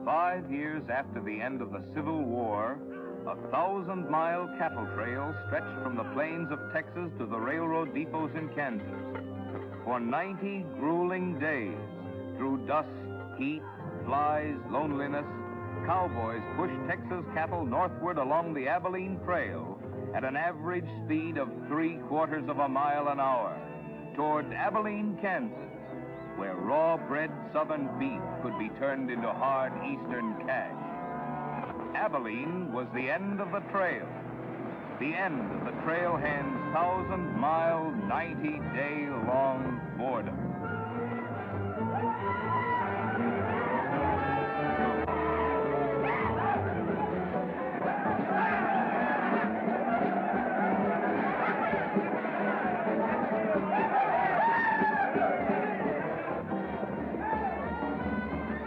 5 years after the end of the Civil War, a 1,000-mile cattle trail stretched from the plains of Texas to the railroad depots in Kansas. For 90 grueling days, through dust, heat, flies, loneliness, cowboys pushed Texas cattle northward along the Abilene Trail at an average speed of 3/4 of a mile an hour toward Abilene, Kansas, where raw-bred southern beef could be turned into hard eastern cash. Abilene was the end of the trail, the end of the trailhand's 1,000-mile, 90-day-long boredom.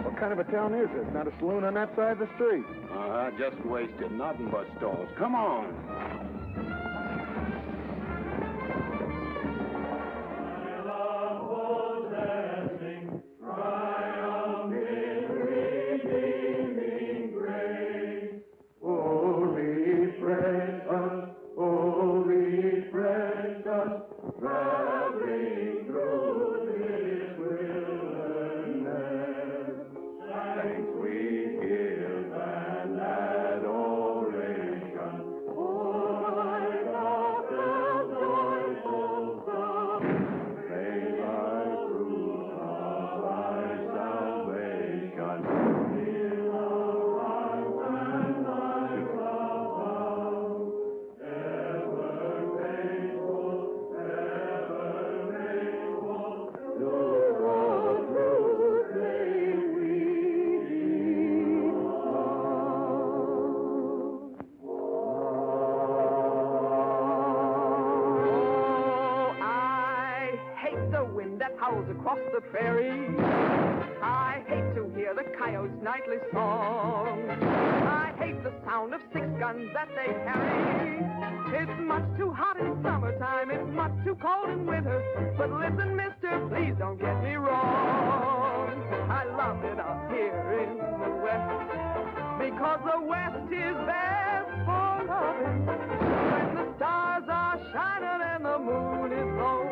What kind of a town is this? Not a saloon on that side of the street. Just wasted. Nothing but stalls. Come on. Across the prairie, I hate to hear the coyotes' nightly song. I hate the sound of 6 guns that they carry. It's much too hot in summertime, it's much too cold in winter. But listen, mister, please don't get me wrong. I love it up here in the West, because the West is best for loving. When the stars are shining and the moon is low,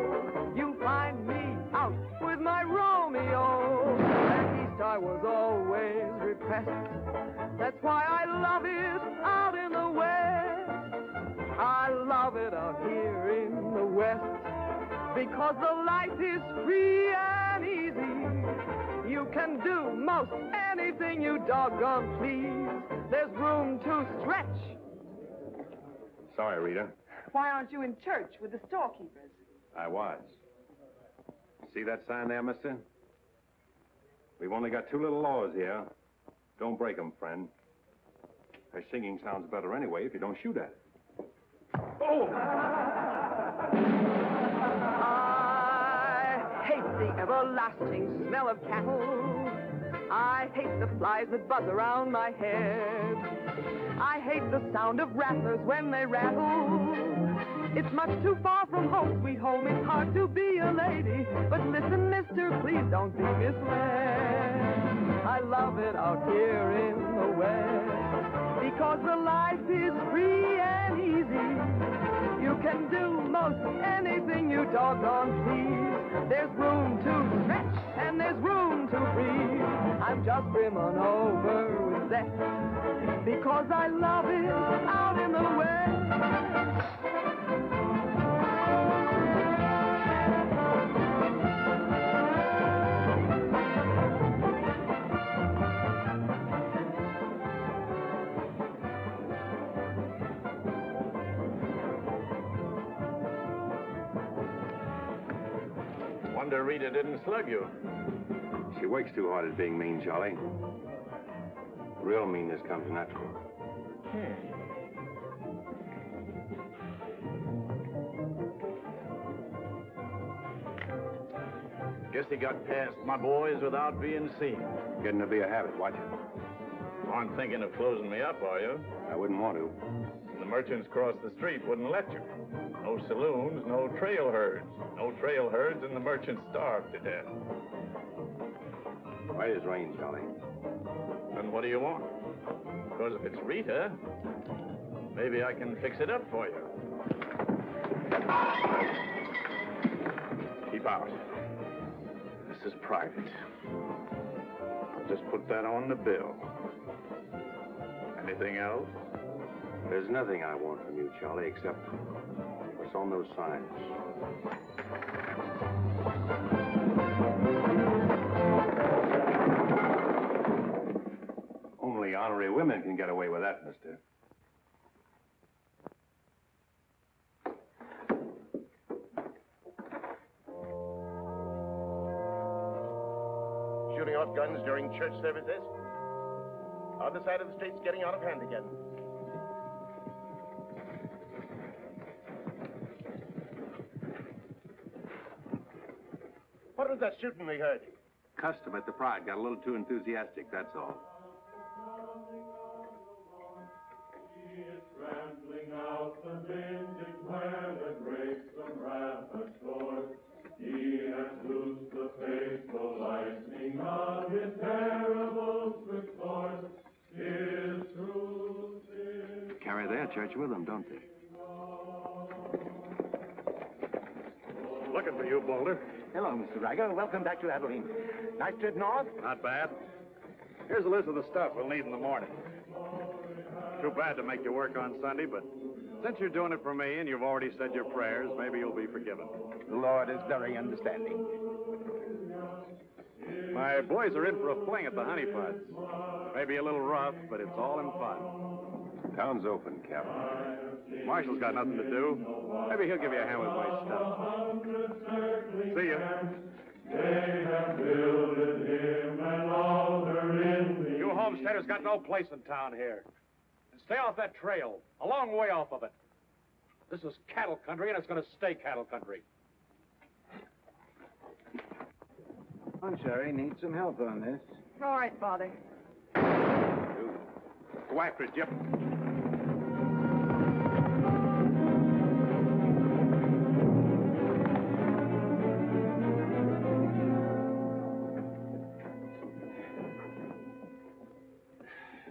you find me out with my Romeo. And east I was always repressed. That's why I love it out in the West. I love it out here in the West, because the life is free and easy. You can do most anything you doggone please. There's room to stretch. Sorry, Rita. Why aren't you in church with the storekeepers? I was. See that sign there, mister? We've only got 2 little laws here. Don't break them, friend. Her singing sounds better anyway if you don't shoot at it. Oh! I hate the everlasting smell of cattle. I hate the flies that buzz around my head. I hate the sound of rattlers when they rattle. It's much too far from home, sweet home. It's hard to be a lady. But listen, mister, please don't be misled. I love it out here in the West, because the life is free and easy. You can do most anything you doggone please. There's room to stretch and there's room to breathe. I'm just brimming over with zest, because I love it out in the West. Wonder Rita didn't slug you. She works too hard at being mean, Charlie. Real meanness comes natural. Guess he got past my boys without being seen. Getting to be a habit, watch it. Aren't thinking of closing me up, are you? I wouldn't want to. The merchants across the street wouldn't let you. No saloons, no trail herds. No trail herds, and the merchants starved to death. Right as rain, Charlie. Then what do you want? Because if it's Rita, maybe I can fix it up for you. Keep out. This is private. I'll just put that on the bill. Anything else? There's nothing I want from you, Charlie, except what's on those signs. Only honorary women can get away with that, mister. Shooting off guns during church services? Other side of the street's getting out of hand again. What was that shooting we heard? Custom at the Pride got a little too enthusiastic, that's all. Trampling out the vintage where the grapes of rapid source. He has loosed the faithful lightning of his terrible swift course. His truth is... Carry their church with them, don't they? Looking for you, Boulder. Hello, Mr. Riker. Welcome back to Abilene. Nice trip north? Not bad. Here's a list of the stuff we'll need in the morning. Too bad to make you work on Sunday, but since you're doing it for me and you've already said your prayers, maybe you'll be forgiven. The Lord is very understanding. My boys are in for a fling at the Honey Pots. Maybe a little rough, but it's all in fun. Town's open, Captain. Marshall's got nothing to do. Maybe he'll give you a hand with my stuff. See ya. They have builded him an altar in the... You homesteaders got no place in town here. And stay off that trail, a long way off of it. This is cattle country, and it's going to stay cattle country. I'm sorry, need some help on this. All right, Father. Go after it, Jip.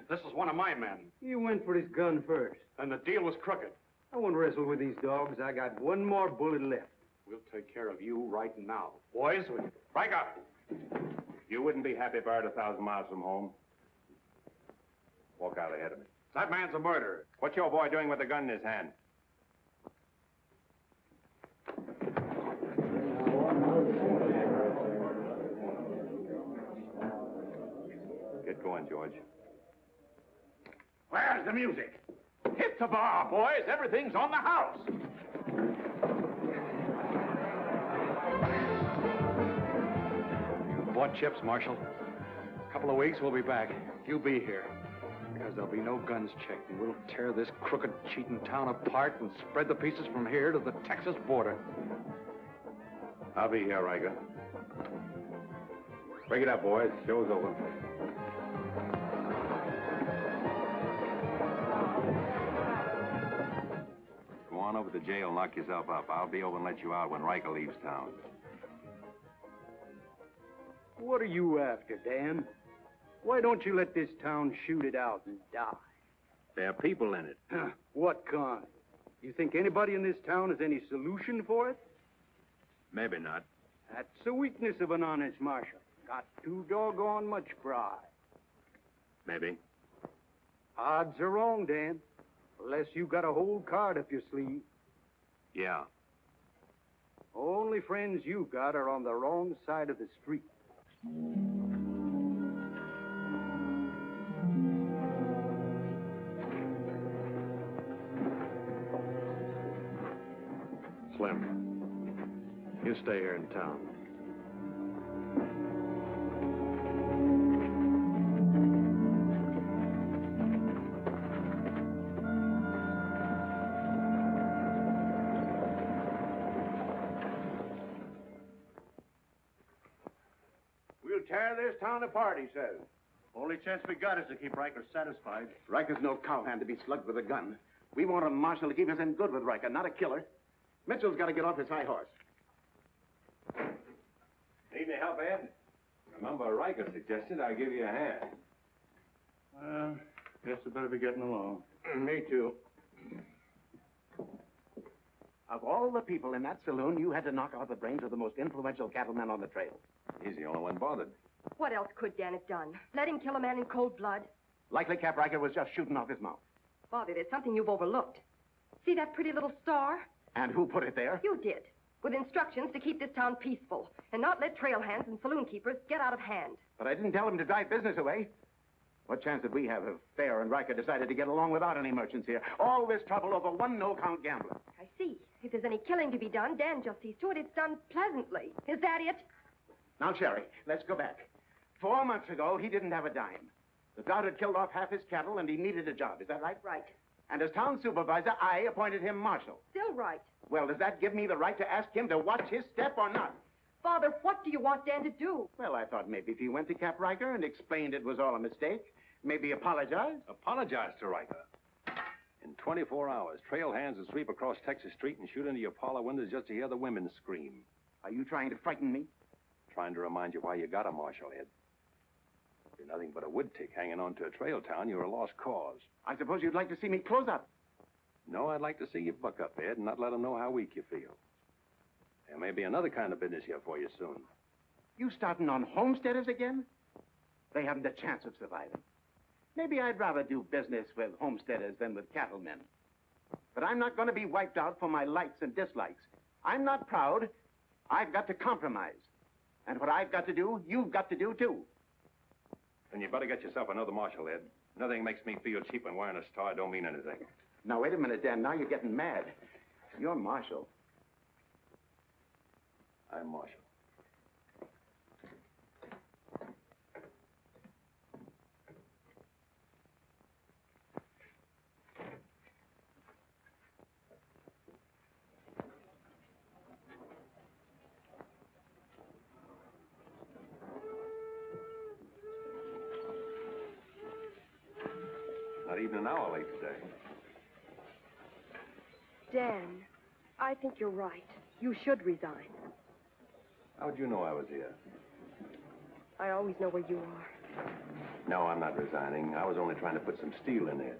This is one of my men, You went for his gun first. and the deal was crooked. I won't wrestle with these dogs. I got one more bullet left. We'll take care of you right now. Boys, break up. You wouldn't be happy if I were 1,000 miles from home. Walk out ahead of me. That man's a murderer. What's your boy doing with a gun in his hand? Get going, George. Where's the music? Hit the bar, boys. Everything's on the house. You bought chips, Marshal. A couple of weeks, we'll be back. You'll be here. Because there'll be no guns checked, and we'll tear this crooked, cheating town apart and spread the pieces from here to the Texas border. I'll be here, Riker. Break it up, boys. Show's over. Go on over to the jail and lock yourself up. I'll be over and let you out when Riker leaves town. What are you after, Dan? Why don't you let this town shoot it out and die? There are people in it. What kind? You think anybody in this town has any solution for it? Maybe not. That's the weakness of an honest marshal. Got too doggone much pride. Maybe. Odds are wrong, Dan. Unless you got a whole card up your sleeve. Yeah. Only friends you got are on the wrong side of the street. Slim, you stay here in town. We'll tear this town apart, he says. Only chance we got is to keep Riker satisfied. Riker's no cowhand to be slugged with a gun. We want a marshal to keep us in good with Riker, not a killer. Mitchell's got to get off his high horse. Need any help, Ed? Remember, Riker suggested I give you a hand. Well, guess I better be getting along. Me too. Of all the people in that saloon, you had to knock out the brains of the most influential cattleman on the trail. He's the only one bothered. What else could Dan have done? Let him kill a man in cold blood? Likely Cap Riker was just shooting off his mouth. Bobby, there's something you've overlooked. See that pretty little star? And who put it there? You did. With instructions to keep this town peaceful and not let trail hands and saloon keepers get out of hand. But I didn't tell him to drive business away. What chance did we have if Fair and Riker decided to get along without any merchants here? All this trouble over one no-count gambler. I see. If there's any killing to be done, Dan just sees to it it's done pleasantly. Is that it? Now, Sherry, let's go back. 4 months ago, he didn't have a dime. The drought had killed off half his cattle, and he needed a job. Is that right? Right. And as town supervisor, I appointed him marshal. Still right. Well, does that give me the right to ask him to watch his step or not? Father, what do you want Dan to do? Well, I thought maybe if he went to Cap Riker and explained it was all a mistake, maybe apologize. Apologize to Riker. In 24 hours, trail hands will sweep across Texas Street and shoot into your parlor windows just to hear the women scream. Are you trying to frighten me? Trying to remind you why you got a marshal, Ed. If you're nothing but a wood tick hanging on to a trail town, you're a lost cause. I suppose you'd like to see me close up. No, I'd like to see you buck up, Ed, and not let them know how weak you feel. There may be another kind of business here for you soon. You starting on homesteaders again? They haven't a chance of surviving. Maybe I'd rather do business with homesteaders than with cattlemen. But I'm not going to be wiped out for my likes and dislikes. I'm not proud. I've got to compromise. And what I've got to do, you've got to do, too. Then you better get yourself another marshal, Ed. Nothing makes me feel cheap when wearing a star don't mean anything. Now, wait a minute, Dan. Now you're getting mad. You're marshal. I'm marshal. Not even an hour late today. Dan, I think you're right. You should resign. How'd you know I was here? I always know where you are. No, I'm not resigning. I was only trying to put some steel in it.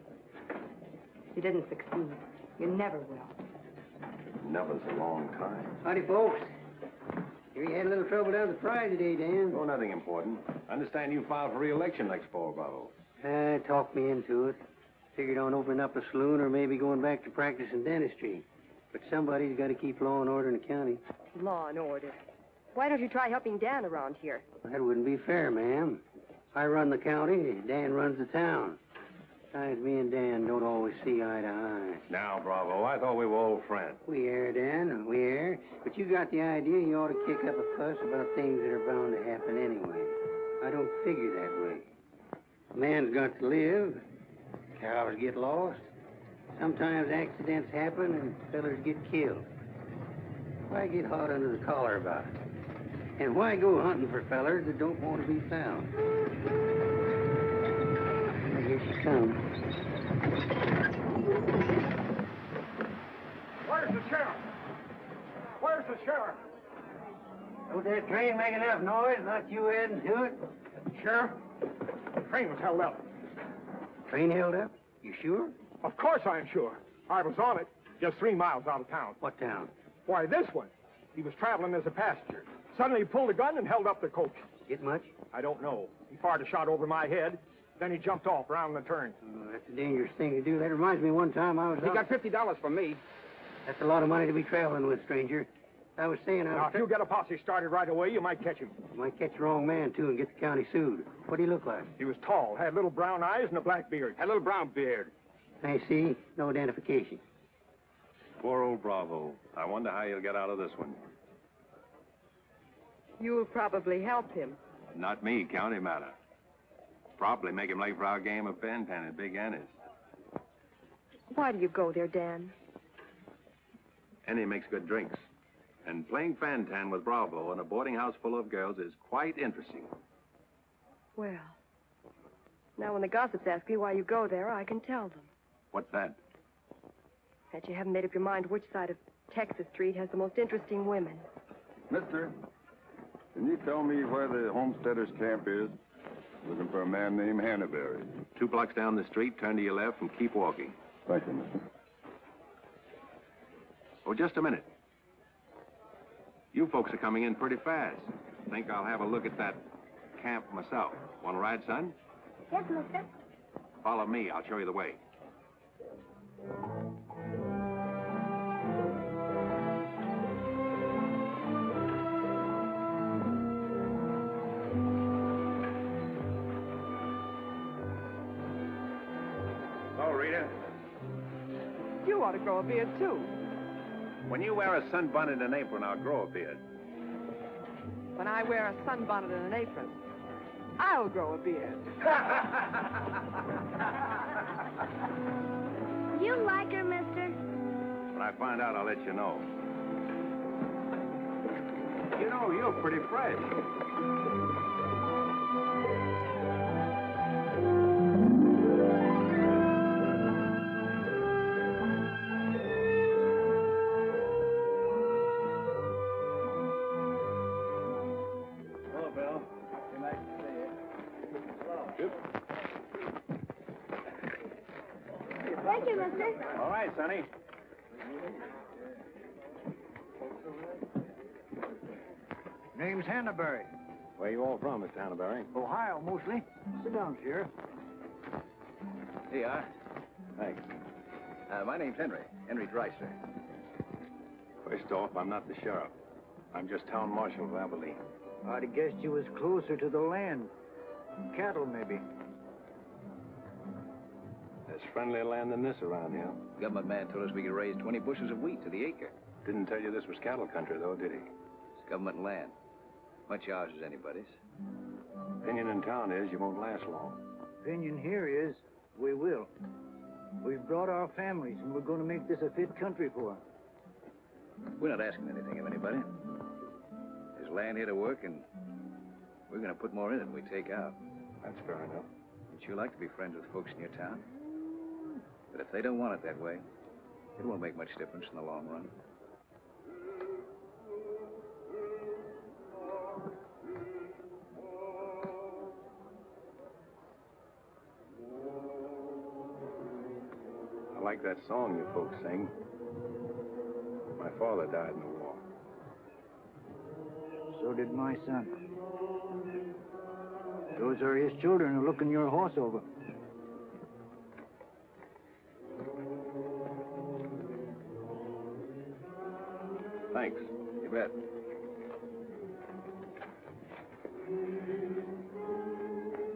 You didn't succeed. You never will. Never's a long time. Howdy, folks. Here you had a little trouble down at the Pride today, Dan. Oh, nothing important. I understand you filed for re-election next fall, Bravo. Talked me into it. Figured on opening up a saloon or maybe going back to practicing dentistry. But somebody's got to keep law and order in the county. Law and order. Why don't you try helping Dan around here? That wouldn't be fair, ma'am. I run the county, Dan runs the town. Besides, me and Dan don't always see eye to eye. Now, Bravo, I thought we were old friends. We are, Dan, we are. But you got the idea you ought to kick up a fuss about things that are bound to happen anyway. I don't figure that way. A man's got to live. Cows get lost. Sometimes accidents happen and fellers get killed. Why get hot under the collar about it? And why go hunting for fellers that don't want to be found? Here she comes. Where's the sheriff? Where's the sheriff? Don't that train make enough noise? Not you adding to it? Sheriff, the train was held up. Train held up? You sure? Of course I'm sure. I was on it, just 3 miles out of town. What town? Why, this one. He was traveling as a passenger. Suddenly he pulled a gun and held up the coach. Get much? I don't know. He fired a shot over my head. Then he jumped off around the turn. Oh, that's a dangerous thing to do. That reminds me one time I was He got $50 from me. That's a lot of money to be traveling with, stranger. I was saying Now, if you get a posse started right away, you might catch him. You might catch the wrong man, too, and get the county sued. What do he look like? He was tall, had little brown eyes and a black beard. Had a little brown beard. I see. No identification. Poor old Bravo. I wonder how he'll get out of this one. You'll probably help him. Not me, county matter. Probably make him late for our game of Fantan at Big Annie's. Why do you go there, Dan? Annie makes good drinks. And playing Fantan with Bravo in a boarding house full of girls is quite interesting. Well, now when the gossips ask me why you go there, I can tell them. What's that? That you haven't made up your mind which side of Texas Street has the most interesting women. Mister, Can you tell me where the homesteaders' camp is? Looking for a man named Hannaberry. 2 blocks down the street, turn to your left and keep walking. Thank you, mister. Oh, just a minute. You folks are coming in pretty fast. Think I'll have a look at that camp myself. Want to ride, son? Yes, mister. Follow me. I'll show you the way. Hello, Rita. You ought to grow a beard, too. When you wear a sunbonnet and an apron, I'll grow a beard. When I wear a sunbonnet and an apron, I'll grow a beard. You like her, mister? When I find out, I'll let you know. You know, you're pretty fresh. Hello, Bill. Be nice to see you. Hello. Thank you, mister. All right, Sonny. Name's Hannaberry. Where you all from, Mr. Hannaberry? Ohio, mostly. Sit down, Sheriff. Here you are. Thanks. My name's Henry. Henry Dreiser. First off, I'm not the sheriff. I'm just town marshal of Abilene. I'd have guessed you was closer to the land. Cattle, maybe. There's friendlier land than this around here. Government man told us we could raise 20 bushels of wheat to the acre. Didn't tell you this was cattle country, though, did he? It's government land. Much ours as anybody's. Opinion in town is you won't last long. Opinion here is we will. We've brought our families, and we're going to make this a fit country for them. We're not asking anything of anybody. There's land here to work, and we're going to put more in it than we take out. That's fair enough. You'd sure like to be friends with folks in your town. But if they don't want it that way, it won't make much difference in the long run. I like that song you folks sing. My father died in the war. So did my son. Those are his children who are looking your horse over. Thanks. You bet.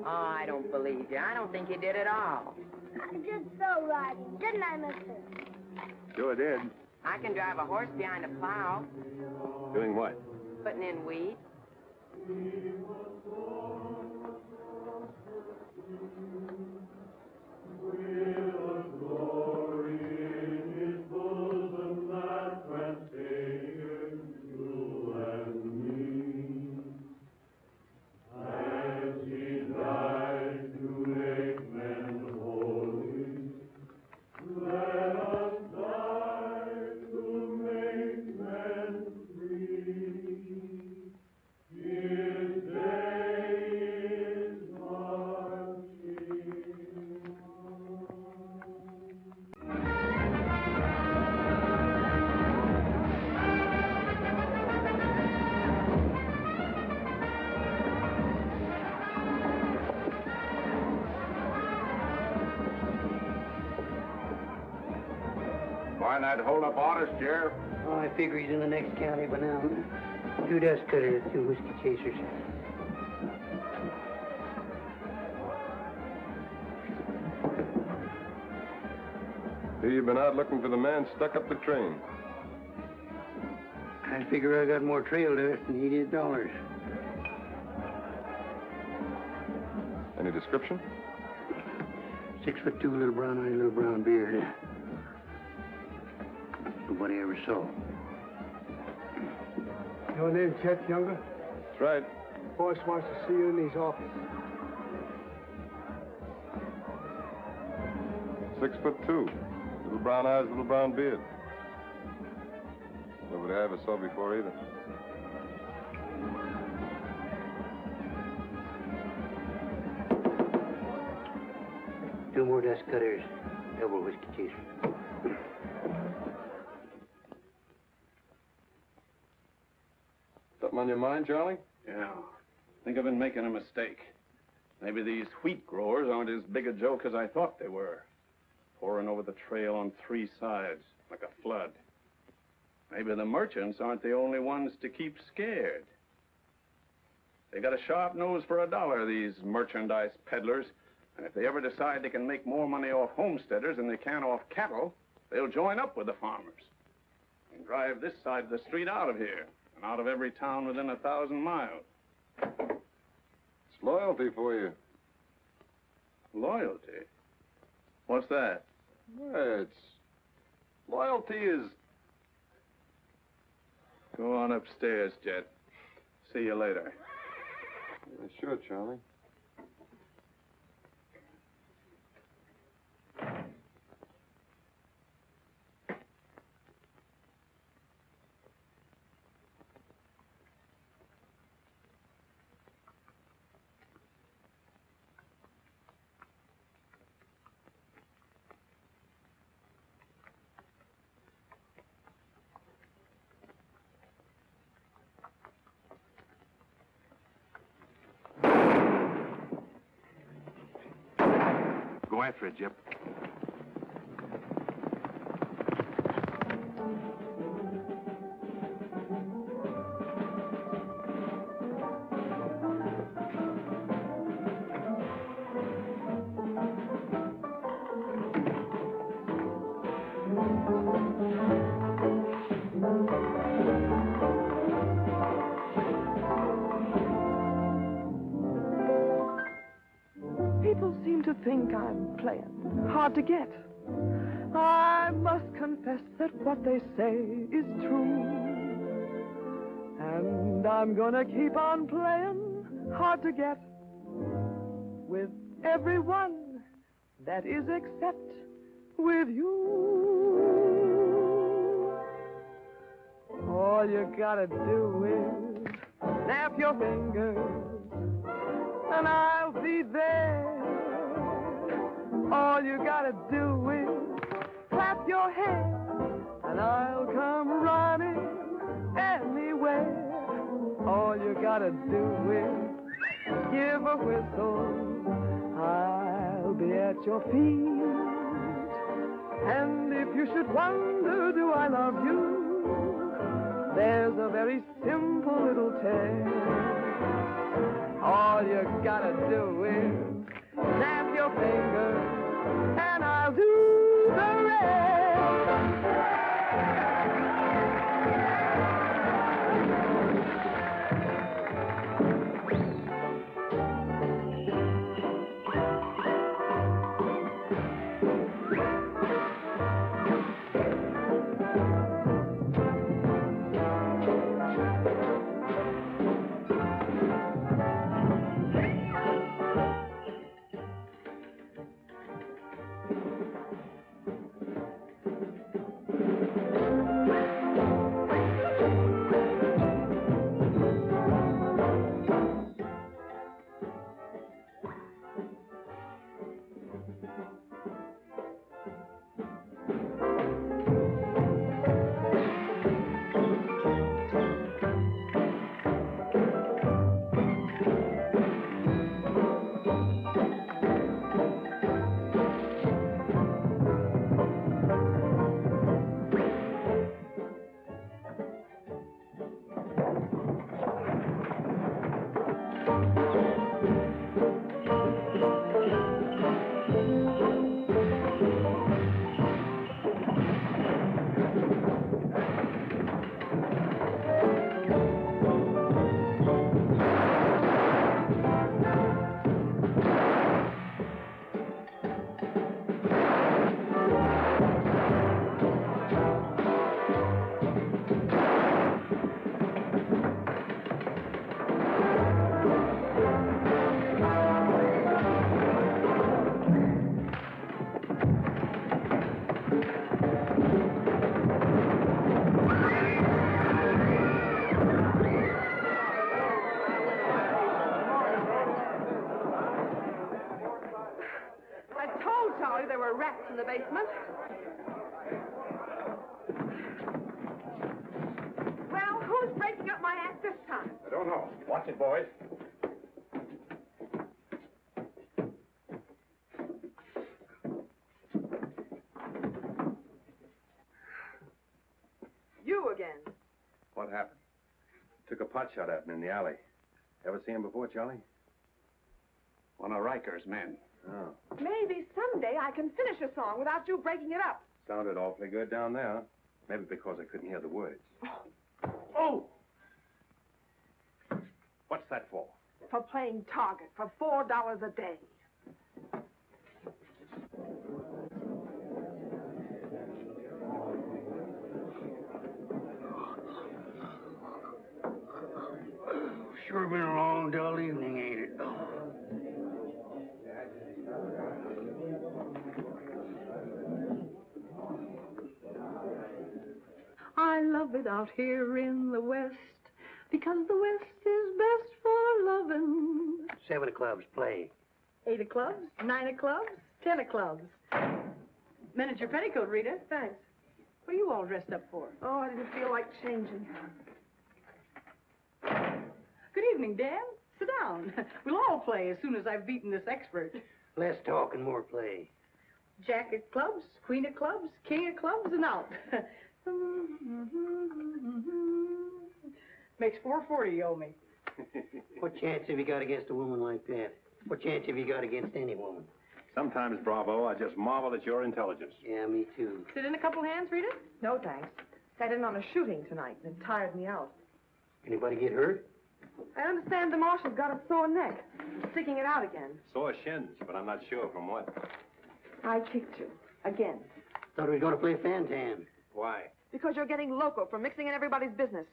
Oh, I don't believe you. I don't think you did at all. I did so right, didn't I, mister? Sure did. I can drive a horse behind a plow, Doing what? putting in weeds. Find that hold-up artist, Sheriff? Oh, I figure he's in the next county by now. 2 dust cutters, 2 whiskey chasers. Here you've been out looking for the man stuck up the train. I figure I got more trail dust than he did dollars. Any description? 6'2", little brown eye, little brown beard. Nobody ever saw. Your name, Chet Younger? That's right. Boss wants to see you in his office. 6'2", little brown eyes, little brown beard. Nobody I ever saw before either. 2 more dust cutters, double whiskey chaser. Something on your mind, Charlie? Yeah. I think I've been making a mistake. Maybe these wheat growers aren't as big a joke as I thought they were. Pouring over the trail on 3 sides, like a flood. Maybe the merchants aren't the only ones to keep scared. They got a sharp nose for $1, these merchandise peddlers. And if they ever decide they can make more money off homesteaders than they can off cattle, they'll join up with the farmers and drive this side of the street out of here and out of every town within 1,000 miles. It's loyalty for you. Loyalty? What's that? Well, loyalty is... Go on upstairs, Jet. See you later. Yeah, sure, Charlie. Go after it, Jip. People seem to think I'm playing hard to get. I must confess that what they say is true. And I'm gonna keep on playing hard to get with everyone, that is except with you. All you gotta do is snap your fingers and I'll be there. All you gotta do is clap your hands and I'll come running anywhere. All you gotta do is give a whistle. I'll be at your feet. And if you should wonder, do I love you? There's a very simple little tale. All you gotta do is snap your fingers and I'll do the told Charlie there were rats in the basement. Well, who's breaking up my act this time? I don't know. Watch it, boys. You again. What happened? Took a pot shot at me in the alley. Ever seen him before, Charlie? One of Riker's men. Oh. Maybe someday I can finish a song without you breaking it up. Sounded awfully good down there. Maybe because I couldn't hear the words. Oh! What's that for? For playing Target for $4 a day. Sure been a long, dull evening, ain't it? I love it out here in the West, because the West is best for loving. 7 of clubs, play. 8 of clubs, 9 of clubs, 10 of clubs. Miniature petticoat, Rita. Thanks. What are you all dressed up for? Oh, I didn't feel like changing. Good evening, Dan. Sit down. We'll all play as soon as I've beaten this expert. Less talk and more play. Jack of clubs, queen of clubs, king of clubs, and out. Makes $4.40 you owe me. What chance have you got against a woman like that? What chance have you got against any woman? Sometimes, Bravo, I just marvel at your intelligence. Yeah, me too. Sit in a couple hands, Rita? No, thanks. Sat in on a shooting tonight, and it tired me out. Anybody get hurt? I understand the marshal's got a sore neck. He's sticking it out again. Sore shins, but I'm not sure from what. I kicked you. Again. Thought we were going to play Fantan. Why? Because you're getting loco for mixing in everybody's business.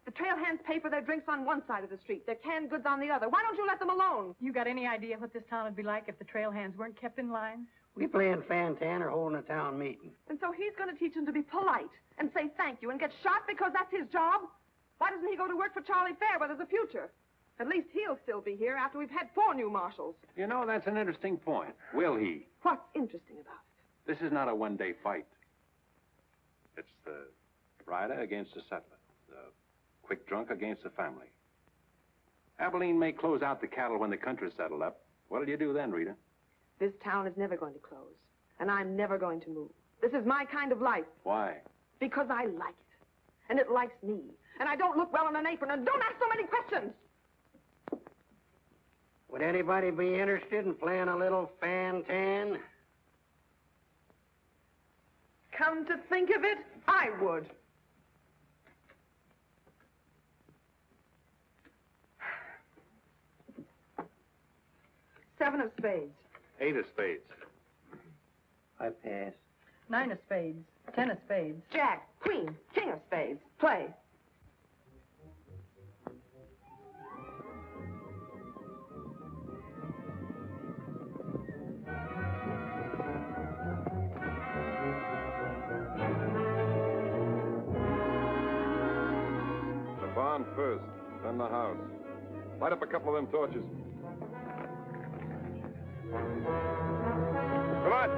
The trail hands pay for their drinks on one side of the street, their canned goods on the other. Why don't you let them alone? You got any idea what this town would be like if the trail hands weren't kept in line? We playing Fantan or holding a town meeting. And so he's going to teach them to be polite and say thank you and get shot because that's his job? Why doesn't he go to work for Charlie Fair where there's a future? At least he'll still be here after we've had 4 new marshals. You know, that's an interesting point. Will he? What's interesting about it? This is not a one-day fight. It's the rider against the settler. The quick drunk against the family. Abilene may close out the cattle when the country's settled up. What'll you do then, Rita? This town is never going to close, and I'm never going to move. This is my kind of life. Why? Because I like it, and it likes me, and I don't look well in an apron, and don't ask so many questions. Would anybody be interested in playing a little Fantan? Come to think of it, I would. Seven of spades. 8 of spades. I pass. 9 of spades, 10 of spades. Jack, queen, king of spades. Play. The barn first, then the house. Light up a couple of them torches. Come on.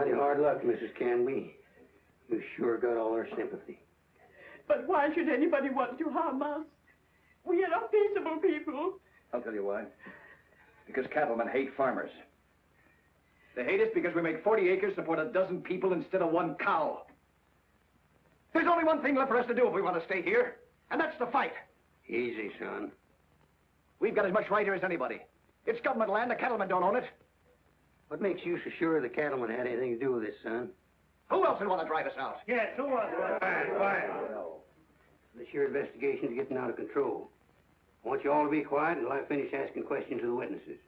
Mighty hard luck, Mrs. Canby. You sure got all our sympathy. But why should anybody want to harm us? We are peaceable people. I'll tell you why. Because cattlemen hate farmers. They hate us because we make 40 acres support a dozen people instead of one cow. There's only one thing left for us to do if we want to stay here, and that's to fight. Easy, son. We've got as much right here as anybody. It's government land. The cattlemen don't own it. What makes you so sure the cattlemen had anything to do with this, son? Who else would want to drive us out? Yes, who wants to? Quiet. This your investigation's getting out of control. I want you all to be quiet until I finish asking questions of the witnesses.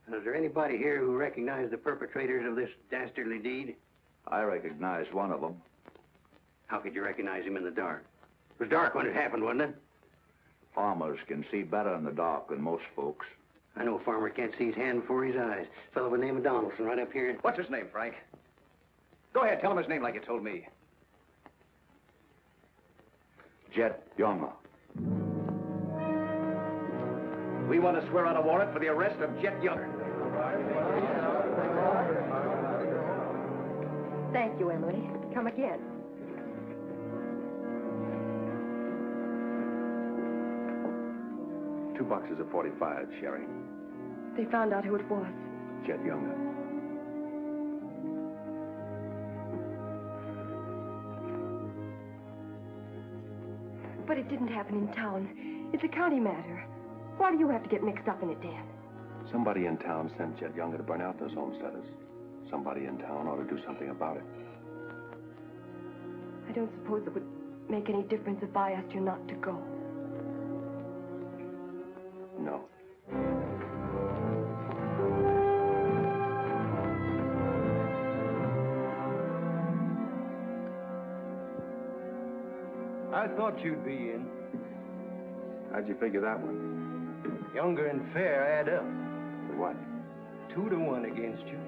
And is there anybody here who recognized the perpetrators of this dastardly deed? I recognize one of them. How could you recognize him in the dark? It was dark when it happened, wasn't it? Farmers can see better in the dark than most folks. I know a farmer can't see his hand before his eyes. A fellow by the name of Donaldson right up here. What's his name, Frank? Go ahead, tell him his name like you told me. Jet Younger. We want to swear out a warrant for the arrest of Jet Younger. Thank you, Emily. Come again. Two boxes of 45, Sherry. They found out who it was. Jet Younger. But it didn't happen in town. It's a county matter. Why do you have to get mixed up in it, Dan? Somebody in town sent Jet Younger to burn out those homesteaders. Somebody in town ought to do something about it. I don't suppose it would make any difference if I asked you not to go. No. I thought you'd be in. How'd you figure that one? Younger and Fair add up. What? 2-1 against you.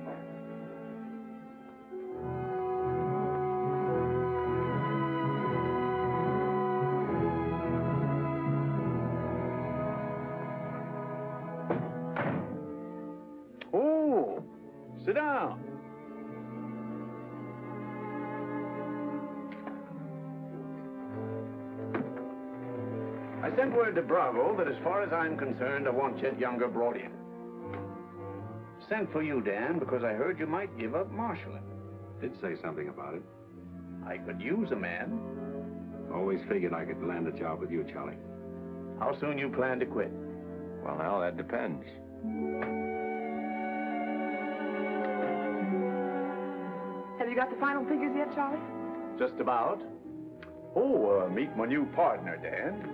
Oh, sit down. I sent word to Bravo that as far as I'm concerned, I want Jet Younger brought in. Sent for you, Dan, because I heard you might give up marshaling. Did say something about it. I could use a man. Always figured I could land a job with you, Charlie. How soon you plan to quit? Well, now, that depends. Have you got the final figures yet, Charlie? Just about. Oh, meet my new partner, Dan.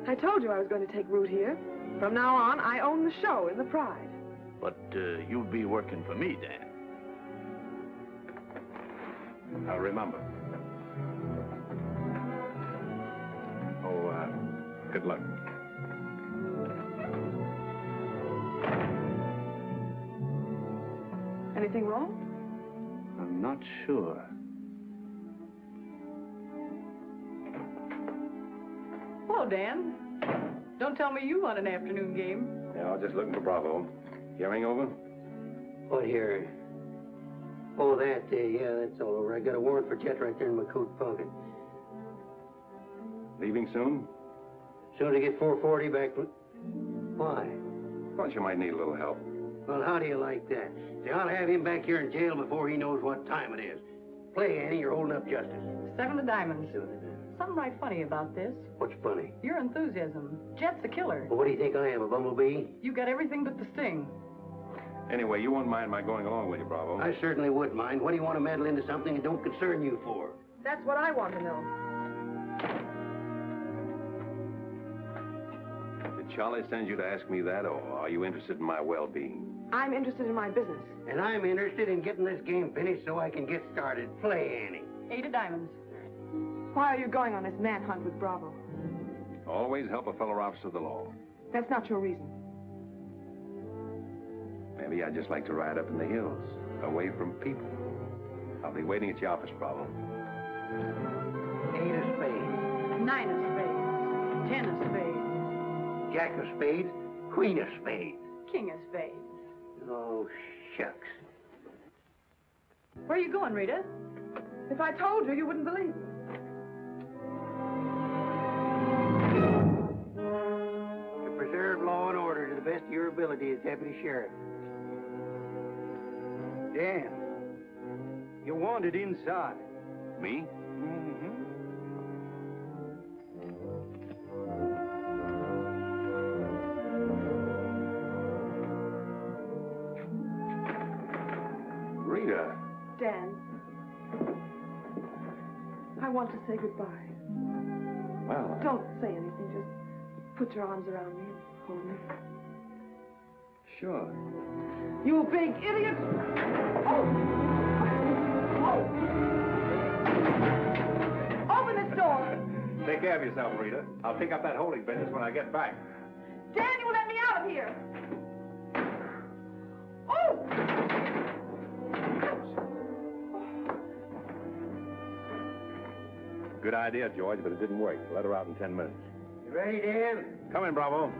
I told you I was going to take root here. From now on, I own the show in the Pride. But you'll be working for me, Dan. I'll remember. Oh, good luck. Anything wrong? I'm not sure. Hello, Dan. Don't tell me you won an afternoon game. Yeah, I was just looking for Bravo. Hearing over? What here? Oh, that, yeah, that's all over. I got a warrant for Jet right there in my coat pocket. Leaving soon? Soon as I get 440 back. Why? Thought you might need a little help. Well, how do you like that? See, I'll have him back here in jail before he knows what time it is. Play, Annie, you're holding up justice. 7 of diamonds. Something right funny about this. What's funny? Your enthusiasm. Jet's a killer. Well, what do you think I am, a bumblebee? You got everything but the sting. Anyway, you won't mind my going along with you, Bravo. I certainly would mind. What do you want to meddle into something that don't concern you for? That's what I want to know. Did Charlie send you to ask me that, or are you interested in my well-being? I'm interested in my business. And I'm interested in getting this game finished so I can get started. Play, Annie. 8 of diamonds. Why are you going on this manhunt with Bravo? Always help a fellow officer of the law. That's not your reason. Maybe I'd just like to ride up in the hills, away from people. I'll be waiting at your office, Bravo. 8 of spades. 9 of spades. 10 of spades. Jack of spades. Queen of spades. King of spades. Oh, shucks. Where are you going, Rita? If I told you, you wouldn't believe me. To preserve law and order to the best of your ability as deputy sheriff. Dan, you're wanted inside. Me? Rita. Dan, I want to say goodbye. Well, Don't say anything. Just put your arms around me and hold me. sure. You big idiot! Oh! Open this door! Take care of yourself, Rita. I'll pick up that holding business when I get back. Dan, you let me out of here! Oh! Good idea, George, but it didn't work. Let her out in 10 minutes. You ready, Dan? Come in, Bravo.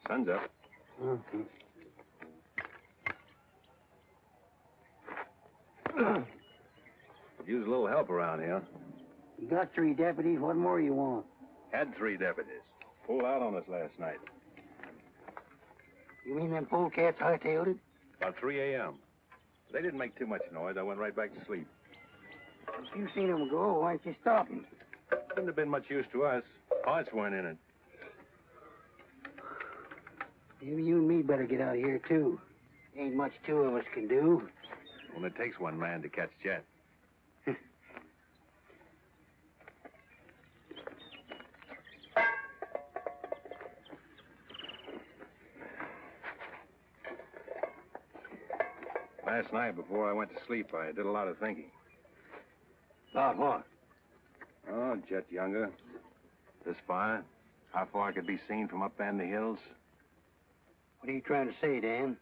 Sun's up. Okay. Could use a little help around here. You got 3 deputies. What more you want? Had 3 deputies. Pulled out on us last night. You mean them polecats hightailed it? About 3 a.m. They didn't make too much noise. I went right back to sleep. If you seen them go, why don't you stop them? Wouldn't have been much use to us. Parts weren't in it. Maybe you and me better get out of here, too. Ain't much 2 of us can do. Well, it takes one man to catch Jet. Last night, before I went to sleep, I did a lot of thinking. About what? Oh, Jet Younger. This fire. How far it could be seen from up in the hills. What are you trying to say, Dan?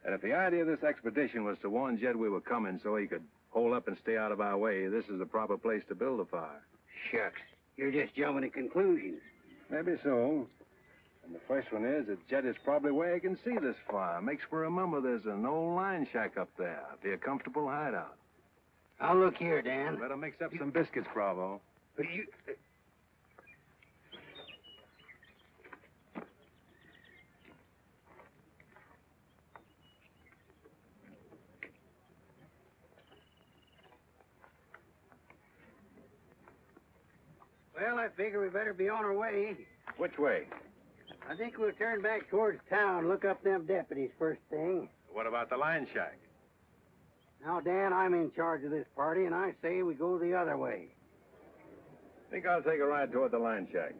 And if the idea of this expedition was to warn Jed we were coming so he could hole up and stay out of our way, this is the proper place to build a fire. Shucks. You're just jumping to conclusions. Maybe so. And the first one is that Jed is probably where he can see this fire. Makes for remember there's an old line shack up there. Be a comfortable hideout. Now, look here, Dan. Better mix up some biscuits, Bravo. But you... Well, I figure we better be on our way. Which way? I think we'll turn back towards town, look up them deputies first thing. What about the line shack? Now, Dan, I'm in charge of this party, and I say we go the other way. Think I'll take a ride toward the line shack.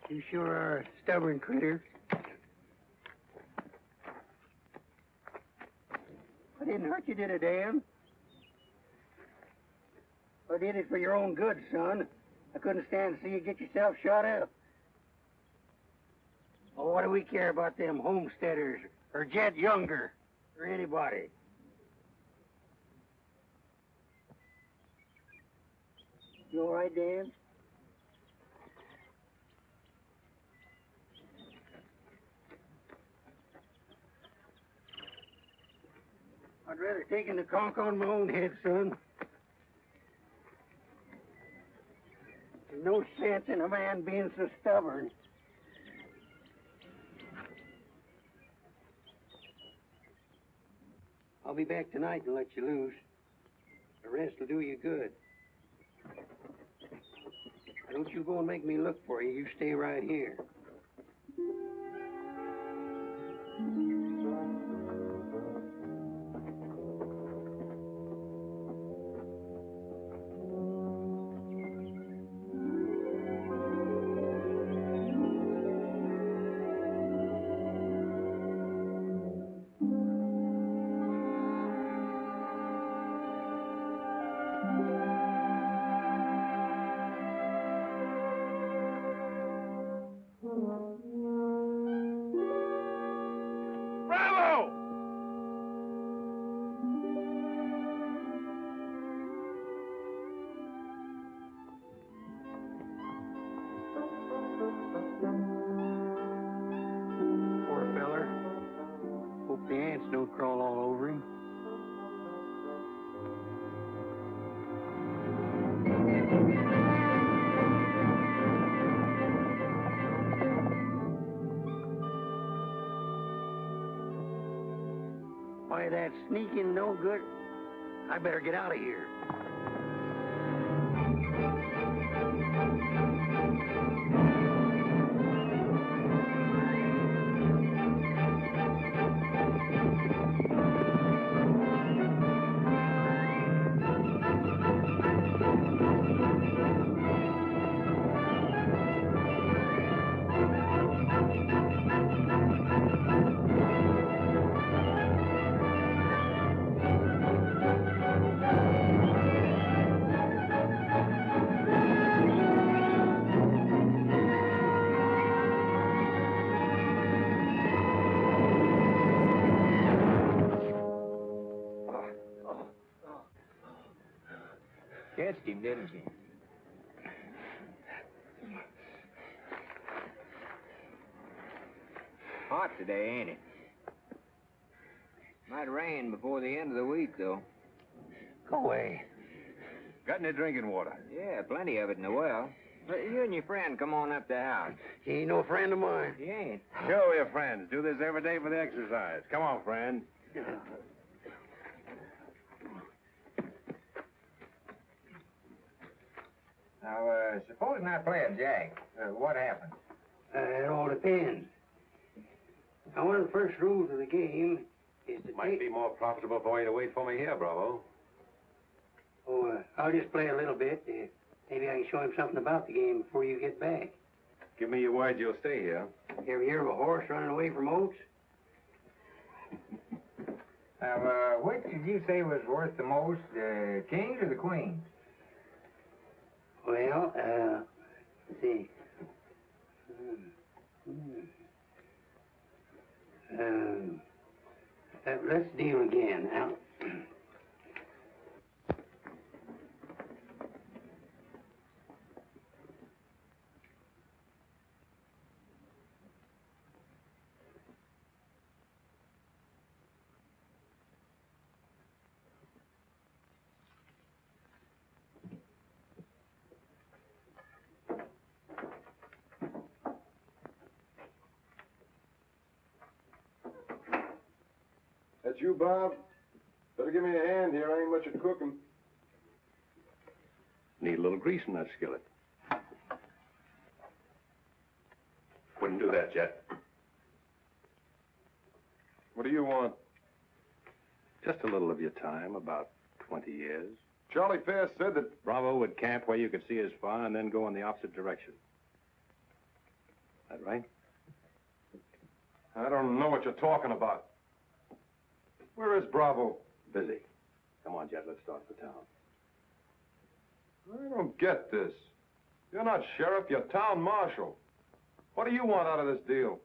You sure are a stubborn critter. I didn't hurt you, did I, Dan? I did it for your own good, son. I couldn't stand to see you get yourself shot up. Oh, what do we care about them homesteaders or Jed Younger or anybody? You all right, Dan? I'd rather take the conk on my own head, son. There's no sense in a man being so stubborn. I'll be back tonight and let you loose. The rest will do you good. Don't you go and make me look for you. You stay right here. Bravo! Poor feller. Hope the ants don't crawl all over him. Why, that sneaking no good. I better get out of here. Catched him, didn't you? Hot today, ain't it? Might rain before the end of the week, though. Go away. Got any drinking water? Yeah, plenty of it in the well. But you and your friend come on up to the house. He ain't no friend of mine. He ain't. Sure, we're friends. Do this every day for the exercise. Come on, friend. Now, supposing I play a jack, what happens? It all depends. Now, one of the first rules of the game is to Might be more profitable for you to wait for me here, Bravo. Oh, I'll just play a little bit. Maybe I can show him something about the game before you get back. Give me your word you'll stay here. You ever hear of a horse running away from Oaks? Now, which did you say was worth the most, the kings or the queens? Well, let's see. Let's deal again. Now, That's you, Bob? Better give me a hand here. I ain't much at cooking. Need a little grease in that skillet. Wouldn't do that, Jet. What do you want? Just a little of your time, about 20 years. Charlie Fair said that... Bravo would camp where you could see as far and then go in the opposite direction. That right? I don't know what you're talking about. Where is Bravo? Busy. Come on, Jet, let's start for town. I don't get this. You're not sheriff, you're town marshal. What do you want out of this deal?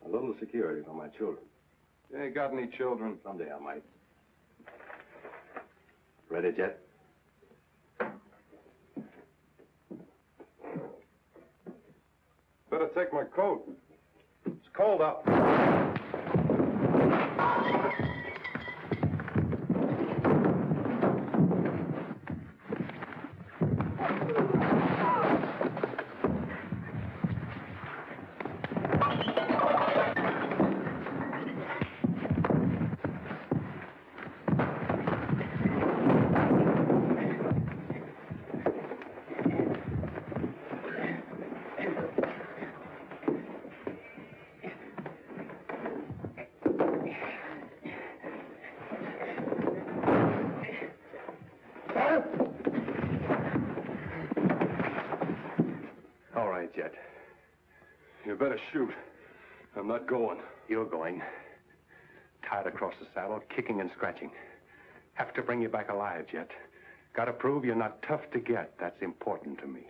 A little security for my children. You ain't got any children. Someday I might. Ready, Jet? Better take my coat. It's cold out. right, Jet. You better shoot. I'm not going. You're going. Tied across the saddle, kicking and scratching. Have to bring you back alive, Jet. Gotta prove you're not tough to get. That's important to me.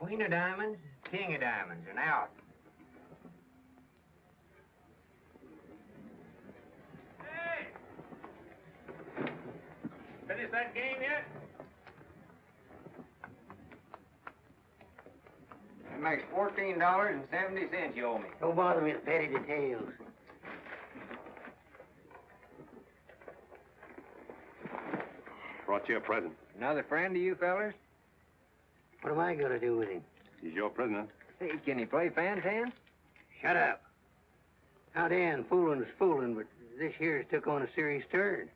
Queen of diamonds, king of diamonds, and out. Finish that game yet? That makes $14.70 you owe me. Don't bother me with petty details. Brought you a present. Another friend of you fellers? What am I going to do with him? He's your prisoner. Hey, can he play fan-tan? Shut up. Now, Dan, fooling is fooling, but this year's took on a serious turn.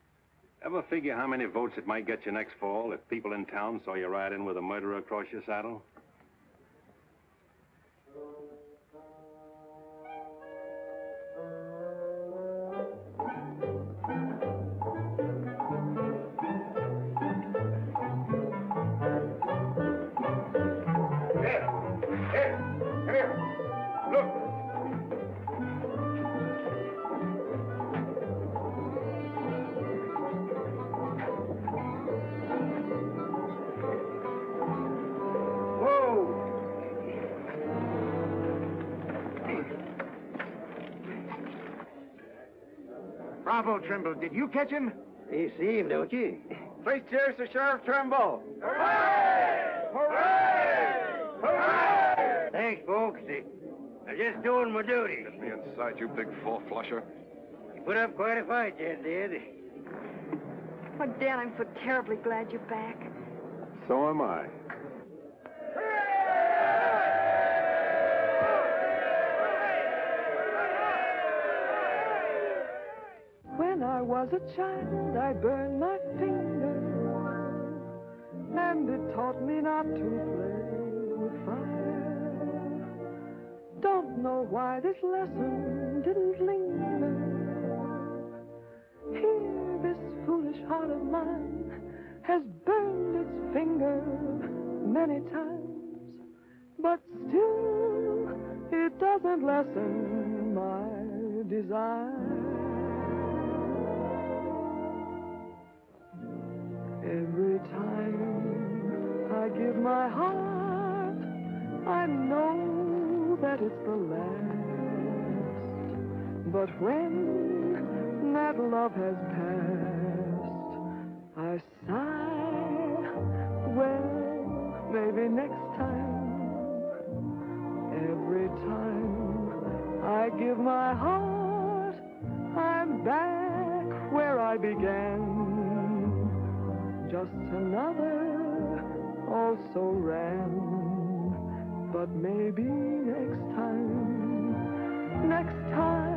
Ever figure how many votes it might get you next fall if people in town saw you ride in with a murderer across your saddle? Bravo, Trimble. Did you catch him? You see him, don't you? Three cheers to Sheriff Trimble. Hooray! Hooray! Hooray! Thanks, folks. I'm just doing my duty. Get me inside, you big four-flusher. You put up quite a fight, Jet did. Oh, Dan, I'm so terribly glad you're back. So am I. When I was a child, I burned my finger, and it taught me not to play with fire. Don't know why this lesson didn't linger. Here, this foolish heart of mine has burned its finger many times, but still it doesn't lessen my desire. Every time I give my heart, I know that it's the last. But when that love has passed, I sigh, well, maybe next time. Every time I give my heart, I'm back where I began. Just another also ran, but maybe next time,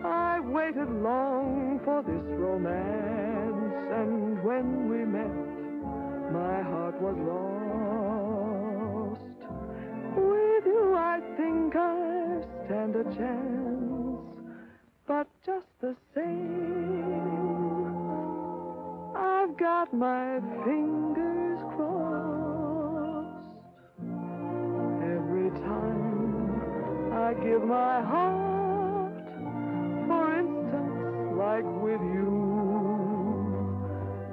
I waited long for this romance, and when we met, my heart was lost. With you, I think I stand a chance, but just the same, I've got my fingers crossed. Every time I give my heart, for instance, like with you,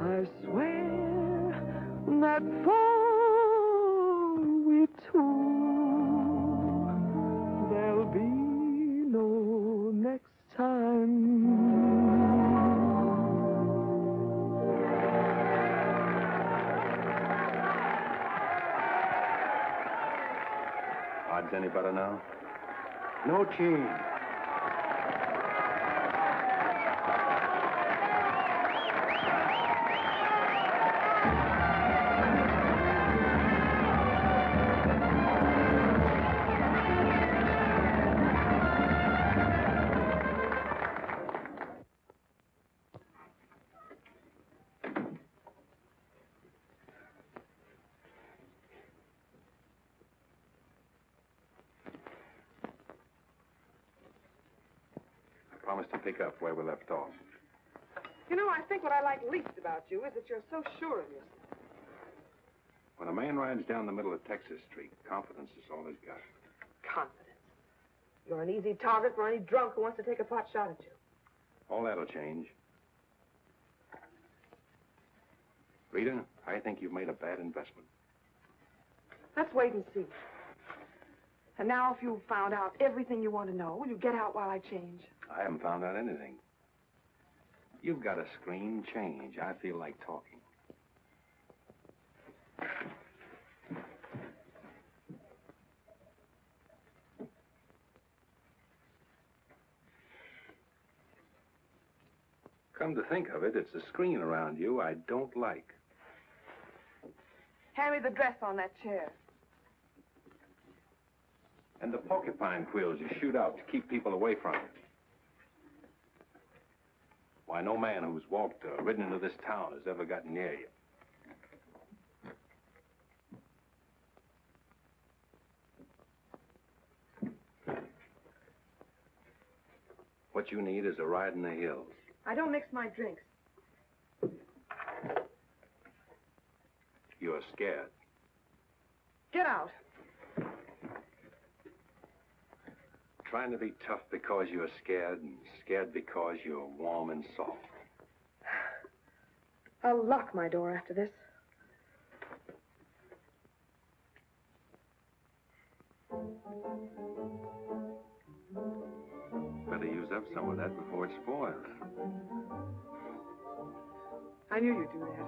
I swear that for we two, there'll be no next time. odds any better now? No change. I promised to pick up where we left off. You know, I think what I like least about you is that you're so sure of yourself. When a man rides down the middle of Texas Street, confidence is all he's got. Confidence. You're an easy target for any drunk who wants to take a pot shot at you. All that'll change. Rita, I think you've made a bad investment. Let's wait and see. And now, if you've found out everything you want to know, will you get out while I change? I haven't found out anything. You've got a scream change. I feel like talking. Come to think of it, it's the screen around you I don't like. Hand me the dress on that chair. And the porcupine quills you shoot out to keep people away from you. Why, no man who's walked or ridden into this town has ever gotten near you. What you need is a ride in the hills. I don't mix my drinks. You're scared. Get out. Trying to be tough because you're scared, and scared because you're warm and soft. I'll lock my door after this. Better use up some of that before it spoils. I knew you'd do that.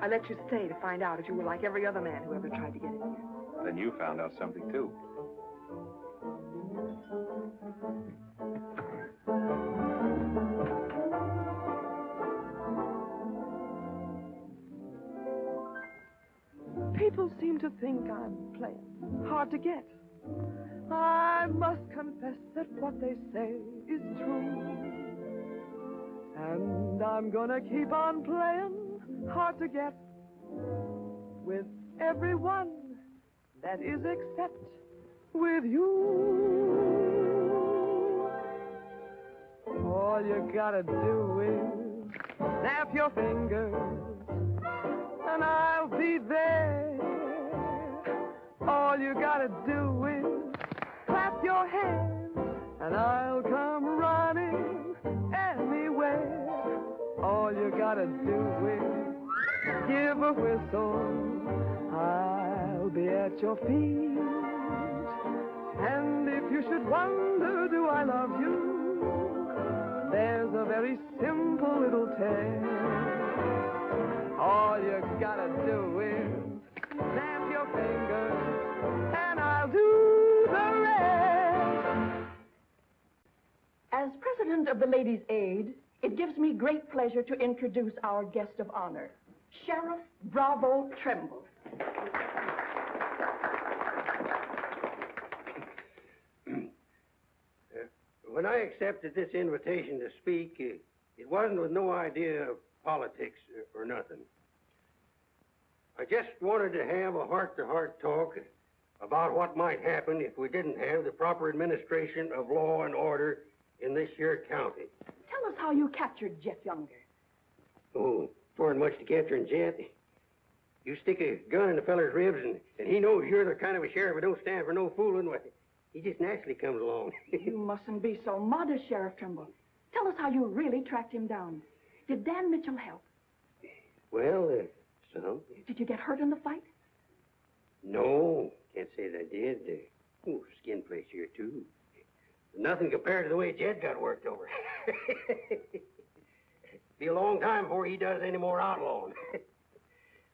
I let you stay to find out if you were like every other man who ever tried to get in here. Then you found out something, too. People seem to think I'm playing hard to get. I must confess that what they say is true. And I'm gonna keep on playing hard to get with everyone, that is except with you. All you gotta do is snap your fingers and I'll be there. All you gotta do is clap your hands and I'll come running anywhere. All you gotta do is give a whistle. I'll be at your feet. And if you should wonder, do I love you? There's a very simple little test. All you gotta do is snap your fingers, and I'll do the rest. As president of the Ladies' Aid, it gives me great pleasure to introduce our guest of honor, Sheriff Bravo Tremble. When I accepted this invitation to speak, it wasn't with no idea of politics or nothing. I just wanted to have a heart-to-heart talk about what might happen if we didn't have the proper administration of law and order in this here county. Tell us how you captured Jeff Younger. Oh, wasn't much to capturing Jet. You stick a gun in the feller's ribs and he knows you're the kind of a sheriff who don't stand for no fooling, well, he just naturally comes along. You mustn't be so modest, Sheriff Trimble. Tell us how you really tracked him down. Did Dan Mitchell help? Well, some. Did you get hurt in the fight? No, can't say that I did. Skin place here, too. Nothing compared to the way Jed got worked over. Be a long time before he does any more outlawing.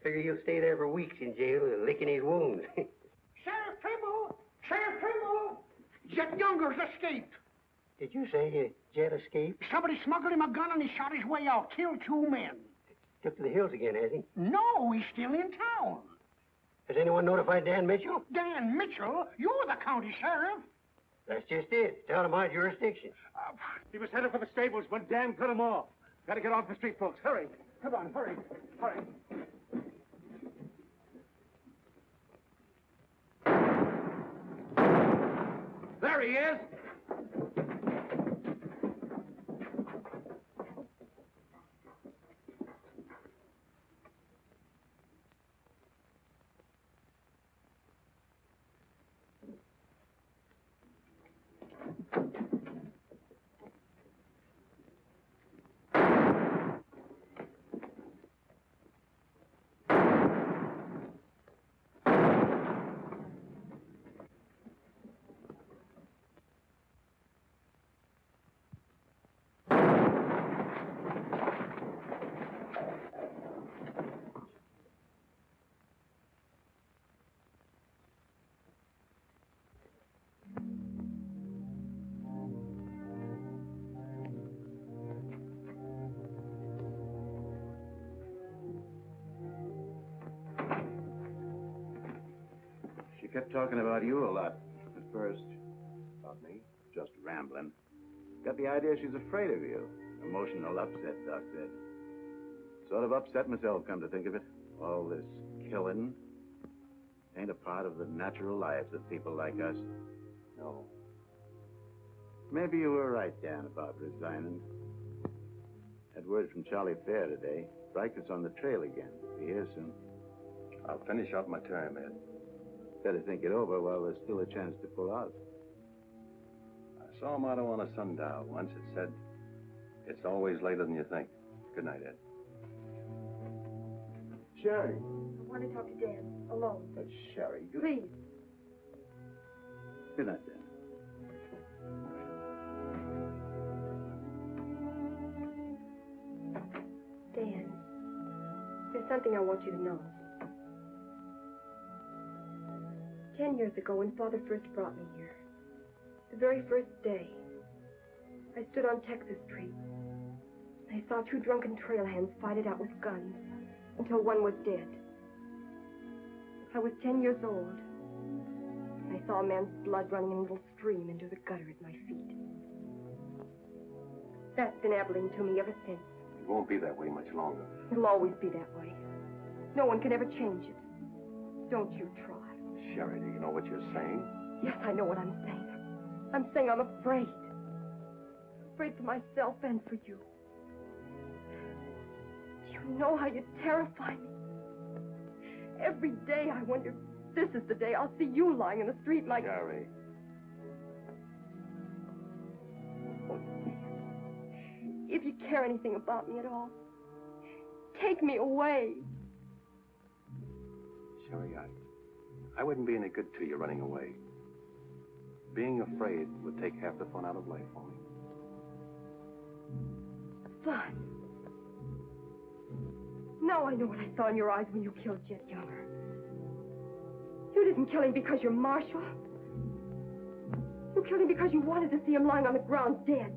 Figure he'll stay there for weeks in jail, licking his wounds. Sheriff Trimble! Jet Younger's escaped. Did you say Jet escaped? Somebody smuggled him a gun and he shot his way out, killed 2 men. Took to the hills again, has he? No, he's still in town. Has anyone notified Dan Mitchell? Dan Mitchell? You're the county sheriff. That's just it. It's out of my jurisdiction. He was headed for the stables, but Dan cut him off. Gotta get off the street, folks. Hurry. Come on, hurry. Hurry. There he is. She kept talking about you a lot at first. About me? Just rambling. Got the idea she's afraid of you. Emotional upset, Doc said. Sort of upset myself, come to think of it. All this killing ain't a part of the natural lives of people like us. No. Maybe you were right, Dan, about resigning. Had word from Charlie Fair today. Bryker's on the trail again. Be here soon. I'll finish out my term, Ed. Better think it over while there's still a chance to pull out. I saw a motto on a sundial once. It said, "It's always later than you think." Good night, Ed. Sherry. I want to talk to Dan, alone. But Sherry, you... Please. Good night, Dan. Dan, there's something I want you to know. 10 years ago, when Father first brought me here, the very first day, I stood on Texas Street. I saw 2 drunken trail hands fight it out with guns until one was dead. I was 10 years old. I saw a man's blood running in a little stream into the gutter at my feet. That's been Abilene to me ever since. It won't be that way much longer. It'll always be that way. No one can ever change it. Don't you try. Sherry, do you know what you're saying? Yes, I know what I'm saying. I'm saying I'm afraid. Afraid for myself and for you. Do you know how you terrify me? Every day I wonder if this is the day I'll see you lying in the street like... Sherry. If you care anything about me at all, take me away. Sherry, I wouldn't be any good to you running away. Being afraid would take half the fun out of life for me. Fun? Now I know what I saw in your eyes when you killed Jet Younger. You didn't kill him because you're Marshal. You killed him because you wanted to see him lying on the ground dead.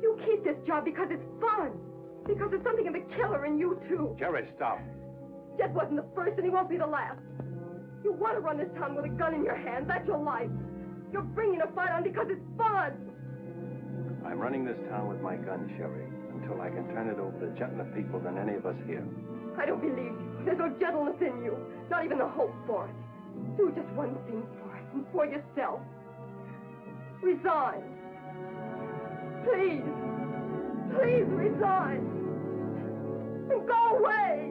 You keep this job because it's fun. Because there's something in the killer in you, too. Sherry, stop. Jet wasn't the first, and he won't be the last. You want to run this town with a gun in your hand. That's your life. You're bringing a fight on because it's fun. I'm running this town with my gun, Sherry, until I can turn it over to gentler people than any of us here. I don't believe you. There's no gentleness in you. Not even the hope for it. Do just one thing for us and for yourself. Resign. Please. Please resign. And go away.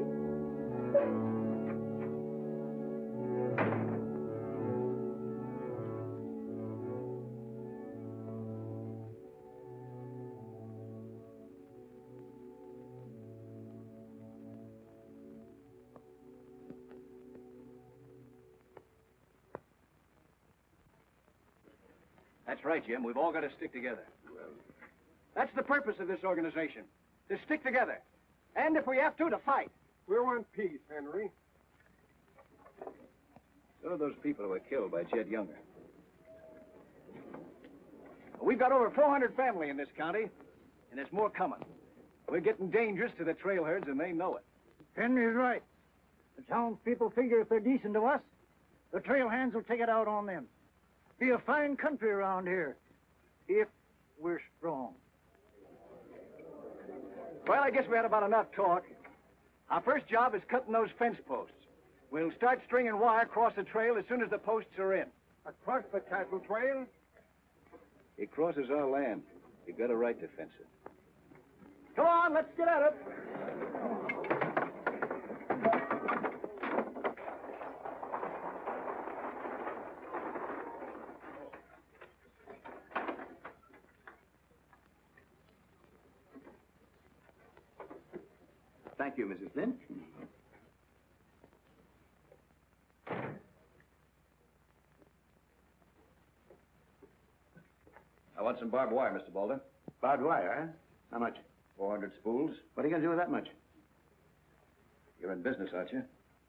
That's right, Jim. We've all got to stick together. That's the purpose of this organization. To stick together. And if we have to fight. We want peace, Henry. So are those people who were killed by Jed Younger. We've got over 400 family in this county, and there's more coming. We're getting dangerous to the trail herds, and they know it. Henry's right. The townspeople figure if they're decent to us, the trail hands will take it out on them. Be a fine country around here, if we're strong. Well, I guess we had about enough talk. Our first job is cutting those fence posts. We'll start stringing wire across the trail as soon as the posts are in. Across the cattle trail? It crosses our land. You've got a right to fence it. Come on, let's get at it. Thank you, Mrs. Flynn. I want some barbed wire, Mr. Boulder. Barbed wire, huh? How much? 400 spools. What are you going to do with that much? You're in business, aren't you?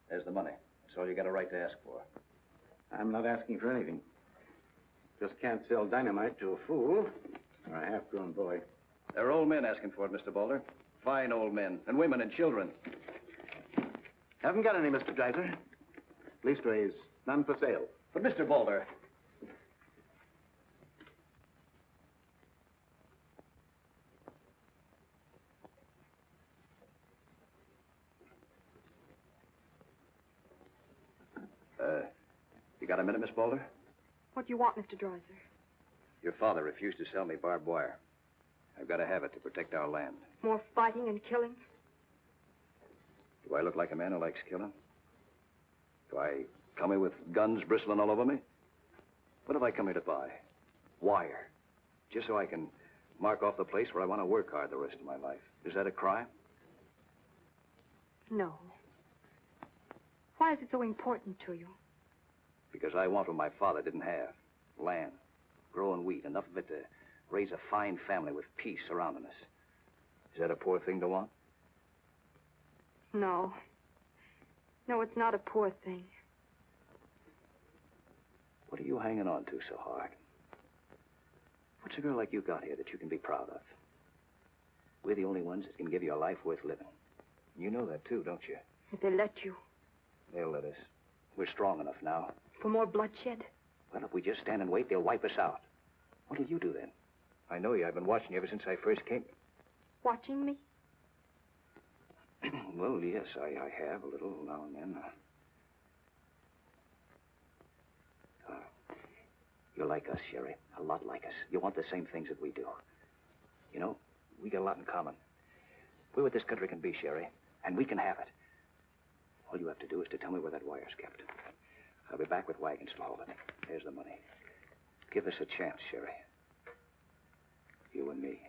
There's the money. That's all you got a right to ask for. I'm not asking for anything. Just can't sell dynamite to a fool or a half-grown boy. There are old men asking for it, Mr. Boulder. Fine old men, and women and children. Haven't got any, Mr. Dreiser. Leastways, none for sale. But, Mr. Boulder... You got a minute, Miss Boulder? What do you want, Mr. Dreiser? Your father refused to sell me barbed wire. I've got to have it to protect our land. More fighting and killing? Do I look like a man who likes killing? Do I come here with guns bristling all over me? What have I come here to buy? Wire. Just so I can mark off the place where I want to work hard the rest of my life. Is that a crime? No. Why is it so important to you? Because I want what my father didn't have. Land. Growing wheat. Enough of it to raise a fine family with peace surrounding us. Is that a poor thing to want? No. No, it's not a poor thing. What are you hanging on to so hard? What's a girl like you got here that you can be proud of? We're the only ones that can give you a life worth living. You know that, too, don't you? If they let you. They'll let us. We're strong enough now. For more bloodshed? Well, if we just stand and wait, they'll wipe us out. What'll you do then? I know you. I've been watching you ever since I first came. Watching me? Well, yes, I have a little now and then. You're like us, Sherry. A lot like us. You want the same things that we do. You know, we got a lot in common. We're what this country can be, Sherry, and we can have it. All you have to do is to tell me where that wire's kept. I'll be back with wagons to haul it. There's the money. Give us a chance, Sherry. You and me.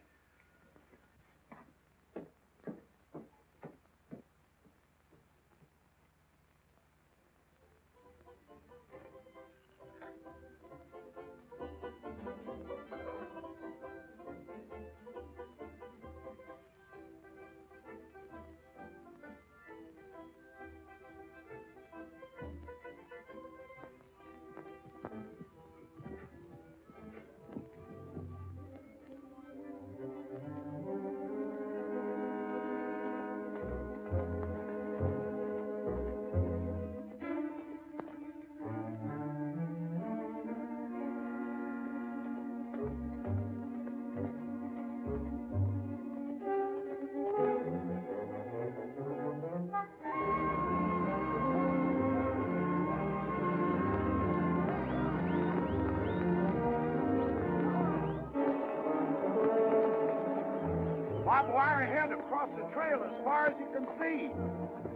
Barbed wire ahead across the trail as far as you can see.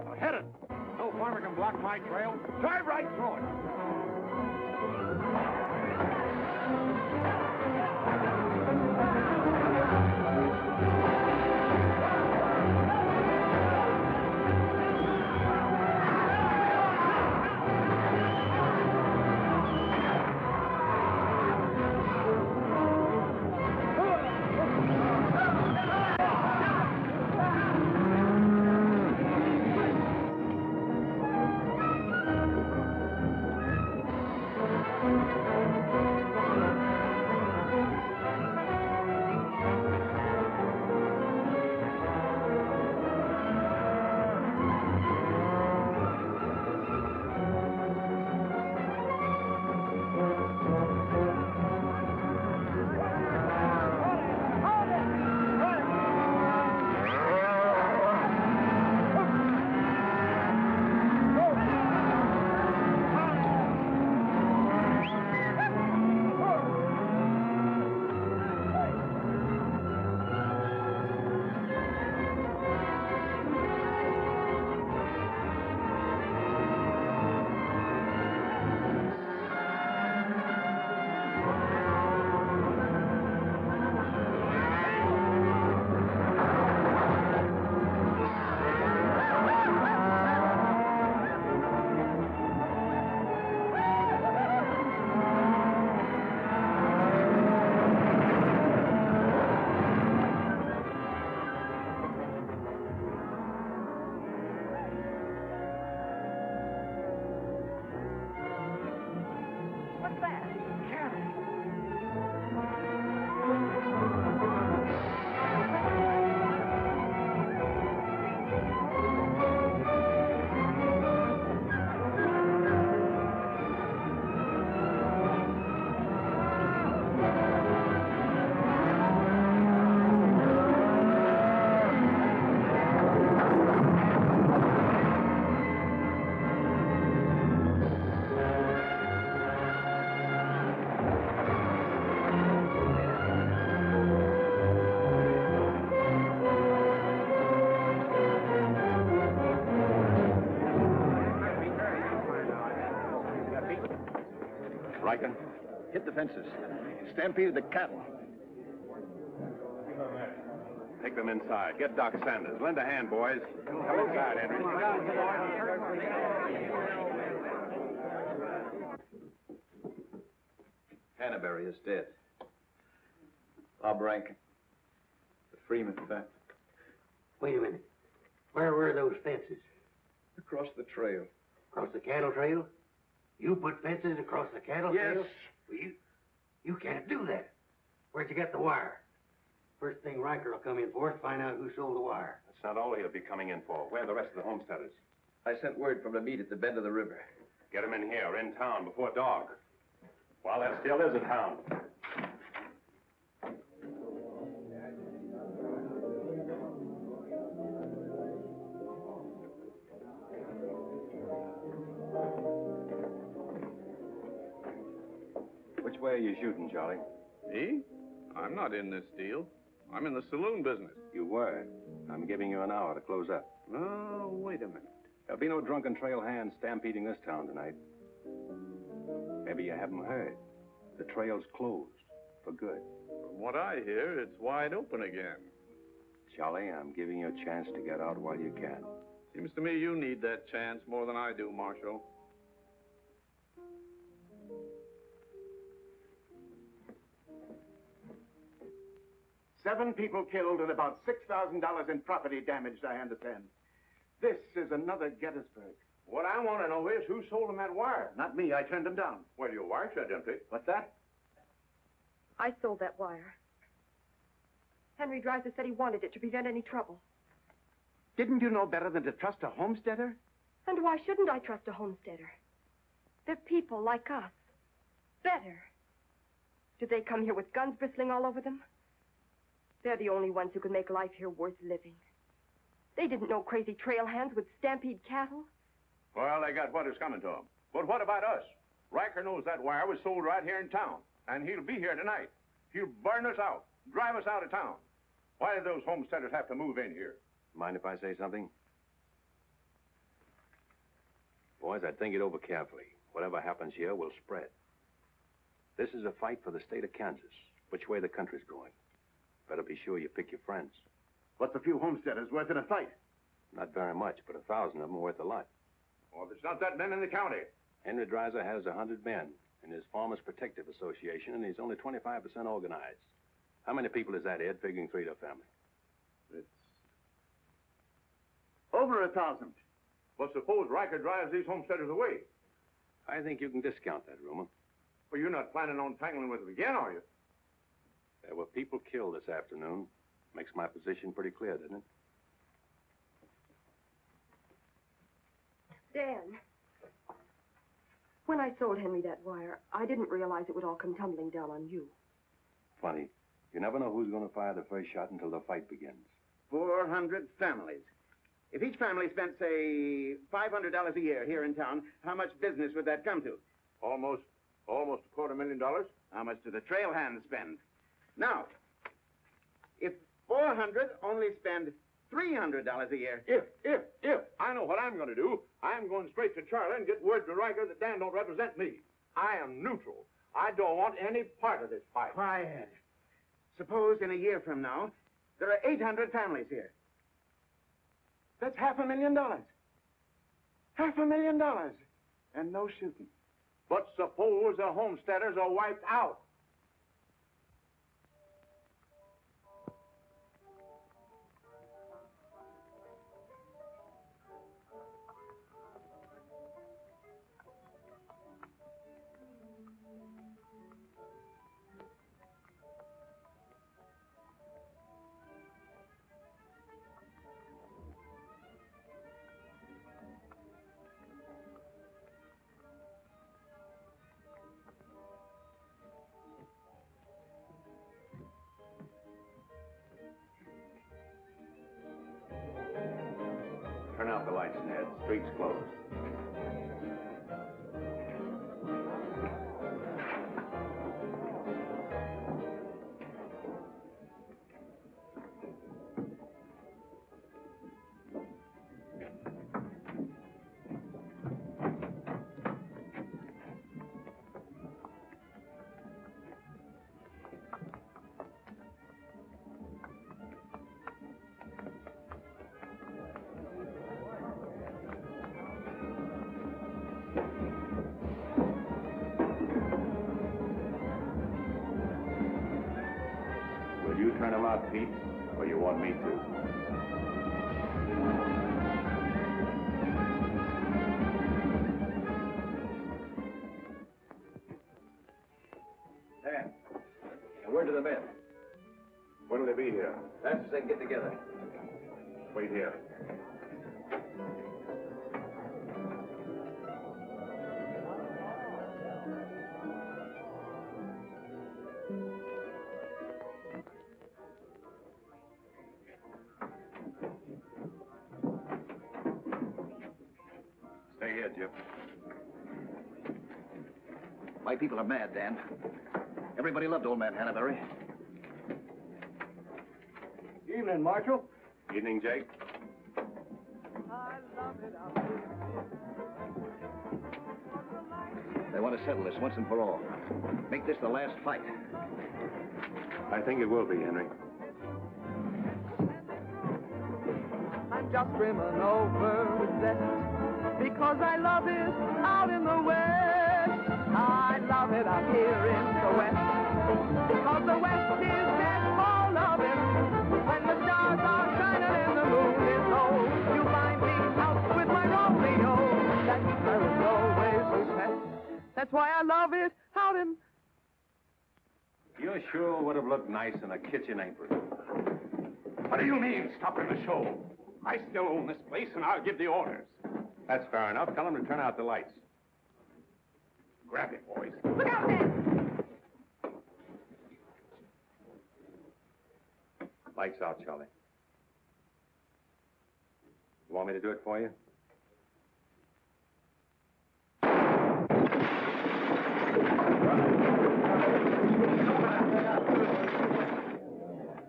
Now hit it. No farmer can block my trail. Drive right through it. Riker? Hit the fences. Stampeded the cattle. Take them inside. Get Doc Sanders. Lend a hand, boys. Come inside, Henry. Canterbury is dead. Bob Rankin. The Freeman family. Wait a minute. Where were those fences? Across the trail. Across the cattle trail? You put fences across the cattle Yes. trail? Well, you can't do that. Where'd you get the wire? First thing Riker will come in for is find out who sold the wire. That's not all he'll be coming in for. Where are the rest of the homesteaders? I sent word from the meet at the bend of the river. Get them in here, in town, before dark. While there still is a town. Which way are you shooting, Charlie? Me? I'm not in this deal. I'm in the saloon business. You were. I'm giving you an hour to close up. Oh, wait a minute. There'll be no drunken trail hands stampeding this town tonight. Maybe you haven't heard. The trail's closed for good. From what I hear, it's wide open again. Charlie, I'm giving you a chance to get out while you can. Seems to me you need that chance more than I do, Marshal. Seven people killed and about $6,000 in property damaged, I understand. This is another Gettysburg. What I want to know is who sold him that wire? Not me. I turned them down. Well, your wire said empty. What's that? I sold that wire. Henry Dreiser said he wanted it to prevent any trouble. Didn't you know better than to trust a homesteader? And why shouldn't I trust a homesteader? They're people like us. Better. Do they come here with guns bristling all over them? They're the only ones who can make life here worth living. They didn't know crazy trail hands would stampede cattle. Well, they got what is coming to them. But what about us? Riker knows that wire was sold right here in town, and he'll be here tonight. He'll burn us out, drive us out of town. Why did those homesteaders have to move in here? Mind if I say something? Boys, I'd think it over carefully. Whatever happens here will spread. This is a fight for the state of Kansas. Which way the country's going. Better be sure you pick your friends. What's a few homesteaders worth in a fight? Not very much, but 1,000 of them are worth a lot. Well, there's not that many in the county. Henry Dreiser has 100 men in his Farmers Protective Association, and he's only 25% organized. How many people is that, Ed, figuring 3 to a family? It's over 1,000. But suppose Riker drives these homesteaders away. I think you can discount that rumor. Well, you're not planning on tangling with them again, are you? There were people killed this afternoon. Makes my position pretty clear, doesn't it? Dan, when I sold Henry that wire, I didn't realize it would all come tumbling down on you. Funny. You never know who's going to fire the first shot until the fight begins. 400 families. If each family spent, say, $500 a year here in town, how much business would that come to? Almost $250,000. How much do the trail hands spend? Now, if 400 only spend $300 a year. If I know what I'm going to do, I'm going straight to Charlie and get word to Riker that Dan don't represent me. I am neutral. I don't want any part of this fight. Quiet. Suppose in a year from now, there are 800 families here. That's $500,000. $500,000. And no shooting. But suppose the homesteaders are wiped out. Turn out the lights, Ned. Street's closed. out, Pete, or you want me to? Dan, a word to the men. When'll they be here? Fast as they can get together. Wait here. Stay here, Jip. My people are mad, Dan. Everybody loved old man Hannaberry. Evening, Marshal. Evening, Jake. They want to settle this once and for all. Make this the last fight. I think it will be, Henry. I'm just brimming over with zest because I love it out in the West. I love it out here in the West because the West is best for loving. When the stars are shining and the moon is low, you find me out with my Romeo. That's where it's always the best. That's why I love it out in... You sure would have looked nice in a kitchen apron. What do you mean, stopping the show? I still own this place, and I'll give the orders. That's fair enough. Tell them to turn out the lights. Grab it, boys. Look out there! Lights out, Charlie. You want me to do it for you?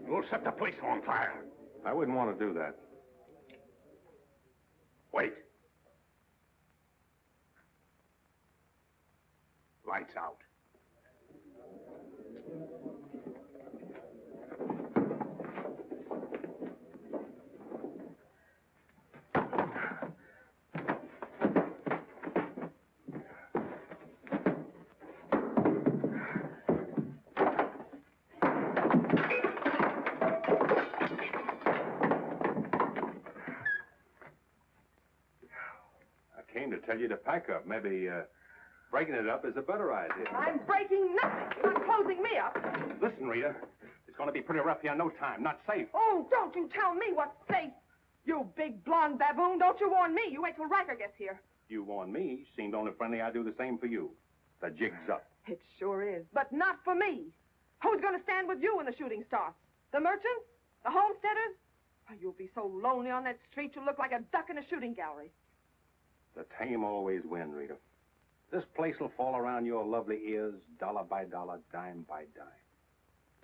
You'll set the place on fire. I wouldn't want to do that. Wait. Lights out. I came to tell you to pack up. Maybe breaking it up is a better idea. I'm breaking nothing. You're not closing me up. Listen, Rita. It's going to be pretty rough here in no time. Not safe. Oh, don't you tell me what's safe. You big blonde baboon, don't you warn me. You wait till Riker gets here. You warn me. Seemed only friendly I'd do the same for you. The jig's up. It sure is, but not for me. Who's going to stand with you when the shooting starts? The merchants? The homesteaders? Oh, you'll be so lonely on that street you'll look like a duck in a shooting gallery. The tame always win, Rita. This place will fall around your lovely ears, dollar by dollar, dime by dime.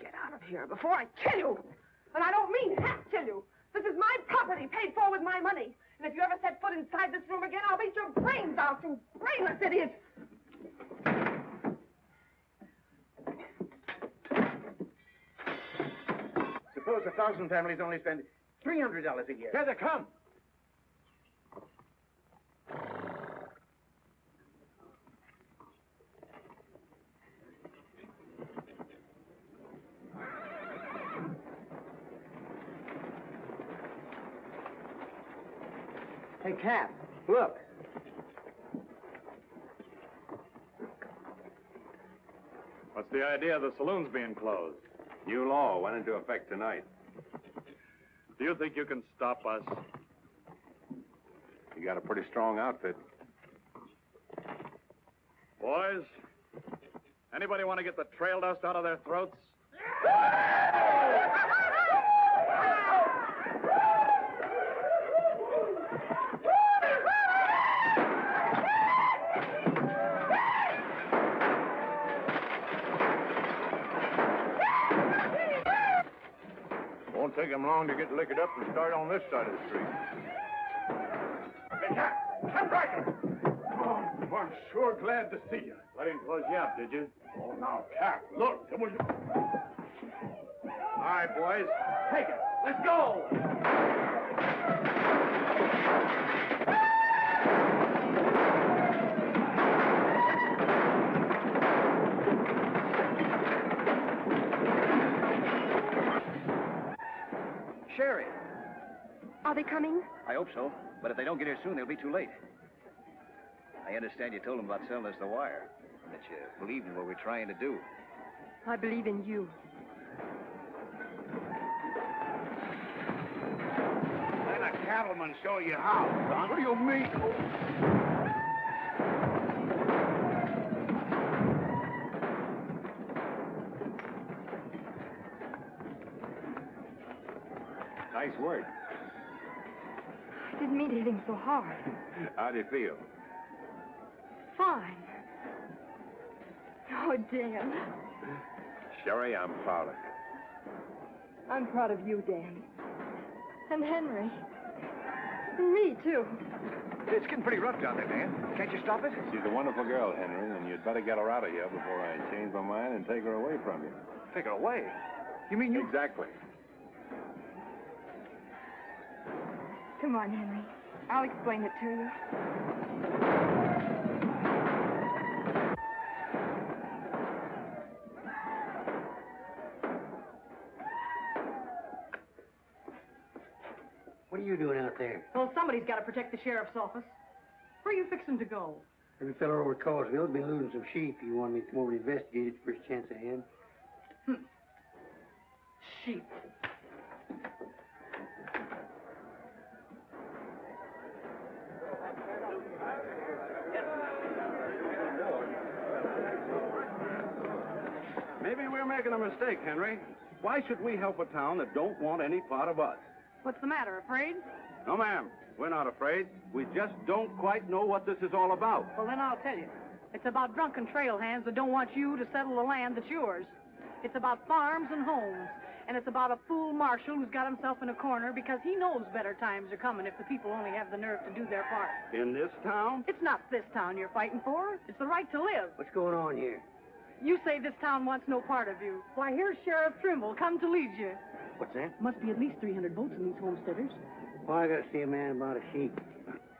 Get out of here before I kill you. And I don't mean half kill you. This is my property, paid for with my money. And if you ever set foot inside this room again, I'll beat your brains out, you brainless idiot. Suppose 1,000 families only spend $300 a year. Here they come. Hey, Cap, look. What's the idea of the saloons being closed? New law went into effect tonight. Do you think you can stop us? You got a pretty strong outfit. Boys, anybody want to get the trail dust out of their throats? Won't take them long to get liquored up and start on this side of the street. Hey, Cap Riker! Oh, I'm sure glad to see you. I didn't close you up, did you? Oh, now, Cap, look. It was... All right, boys. Take it. Let's go! Are they coming? I hope so, but if they don't get here soon, they'll be too late. I understand you told them about selling us the wire, and that you believe in what we're trying to do. I believe in you. Let a cattleman show you how, son. What do you mean? Nice work. I didn't mean to hit him so hard. How do you feel? Fine. Oh, Dan. Sherry, I'm proud of you. I'm proud of you, Dan. And Henry. And me, too. It's getting pretty rough down there, Dan. Can't you stop it? She's a wonderful girl, Henry, and you'd better get her out of here before I change my mind and take her away from you. Take her away? You mean you... Exactly. Come on, Henry. I'll explain it to you. What are you doing out there? Well, somebody's got to protect the sheriff's office. Where are you fixing to go? Every fellow over at Causeville's been losing some sheep. You want me to come over and investigate it first chance I had? Sheep. Maybe we're making a mistake, Henry. Why should we help a town that don't want any part of us? What's the matter, afraid? No, ma'am. We're not afraid. We just don't quite know what this is all about. Well, then I'll tell you. It's about drunken trail hands that don't want you to settle the land that's yours. It's about farms and homes. And it's about a fool marshal who's got himself in a corner because he knows better times are coming if the people only have the nerve to do their part. In this town? It's not this town you're fighting for. It's the right to live. What's going on here? You say this town wants no part of you. Why, here's Sheriff Trimble come to lead you. What's that? Must be at least 300 votes in these homesteaders. Well, I gotta see a man about a sheep.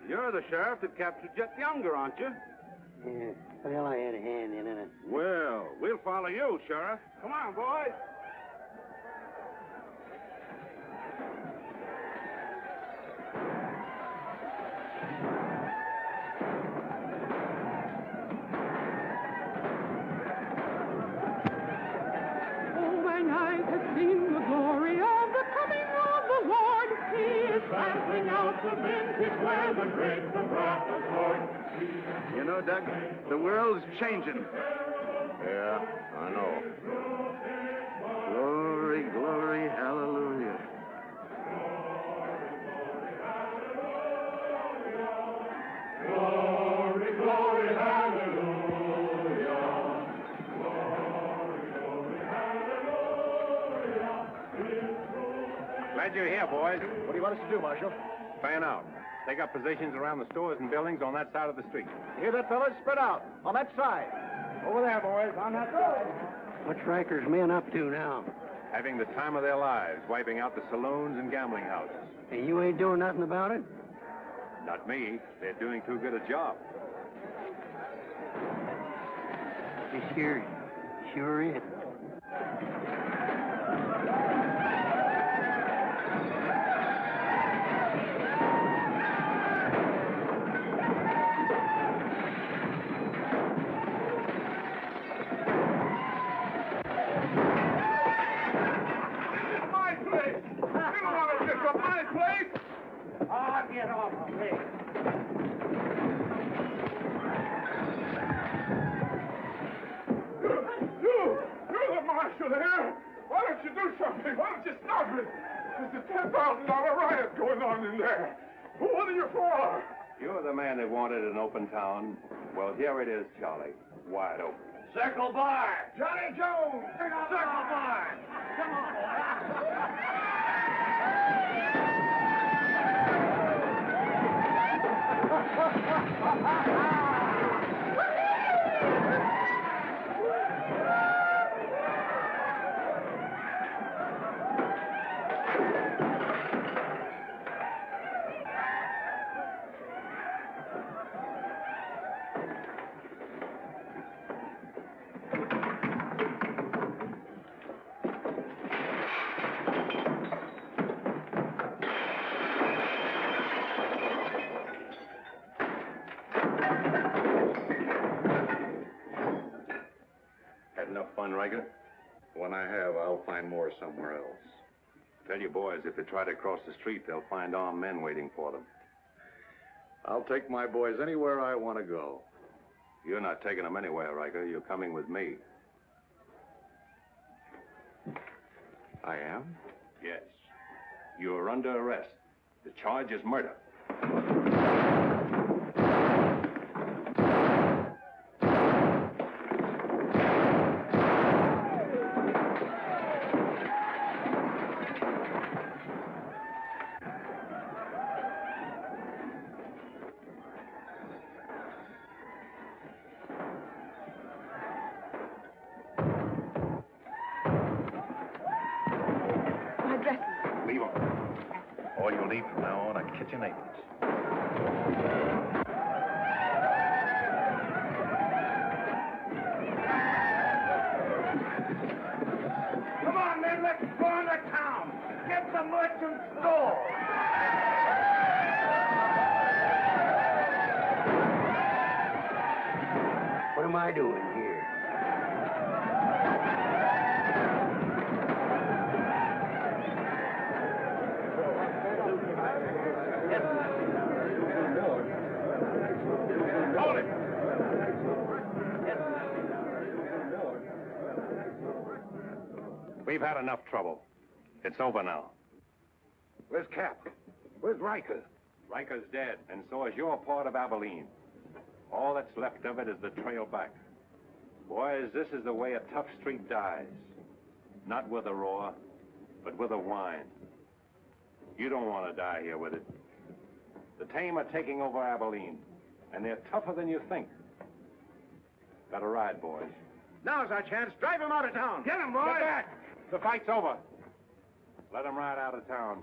You're the sheriff that captured Jet Younger, aren't you? Yeah. Well, I had a hand in it. Well, we'll follow you, Sheriff. Come on, boys. Oh, when I have seen the glory of the coming of the Lord, He is trampling out the vintage where the grapes of wrath are poured. You know, Doug, the world's changing. Yeah, I know. Glory, glory, hallelujah. Glory, glory, hallelujah. Glad you're here, boys. What do you want us to do, Marshal? Fan out. Take up positions around the stores and buildings on that side of the street. Hear that, fellas? Spread out. On that side. Over there, boys, on that side. What's Riker's men up to now? Having the time of their lives, wiping out the saloons and gambling houses. And you ain't doing nothing about it? Not me. They're doing too good a job. This sure is. Get off of me. You're the marshal here. Why don't you do something? Why don't you stop it? There's a $10,000 riot going on in there. What are you for? You're the man that wanted an open town. Well, here it is, Charlie. Wide open. Circle Bar. Johnny Jones. Circle Bar. Come on, enough fun, Riker? When I have, I'll find more somewhere else. Tell your boys if they try to cross the street, they'll find armed men waiting for them. I'll take my boys anywhere I want to go. You're not taking them anywhere, Riker. You're coming with me. I am? Yes. You're under arrest. The charge is murder. My dresses. Leave them. All you'll need from now on are kitchen aprons. Come on, men, let's go into town. Get the merchant store. What am I doing here? Hold it! We've had enough trouble. It's over now. Where's Cap? Where's Riker? Riker's dead, and so is your part of Abilene. All that's left of it is the trail back. Boys, this is the way a tough street dies. Not with a roar, but with a whine. You don't want to die here with it. The tame are taking over Abilene, and they're tougher than you think. Got a ride, boys. Now's our chance. Drive him out of town. Get him, boys! Get back! The fight's over. Let him ride out of town.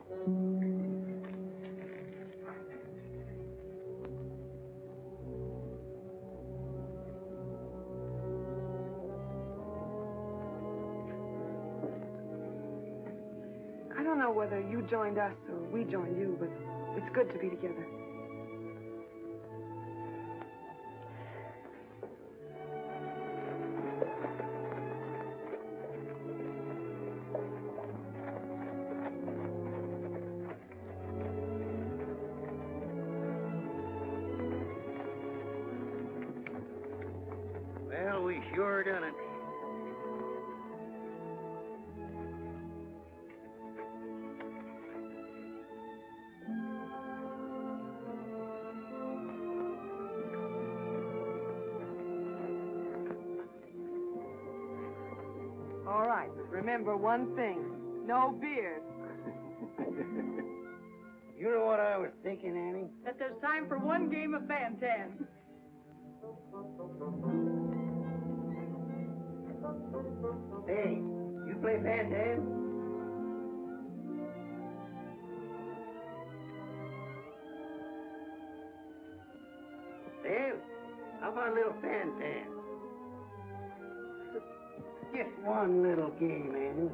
I don't know whether you joined us or we joined you, but it's good to be together. Well, we sure done it. All right, remember one thing. No beers. You know what I was thinking, Annie? That there's time for one game of Fan-Tan. Hey, you play Fan-Tan? Well, how about a little Fan-Tan? Just one little game, Annie.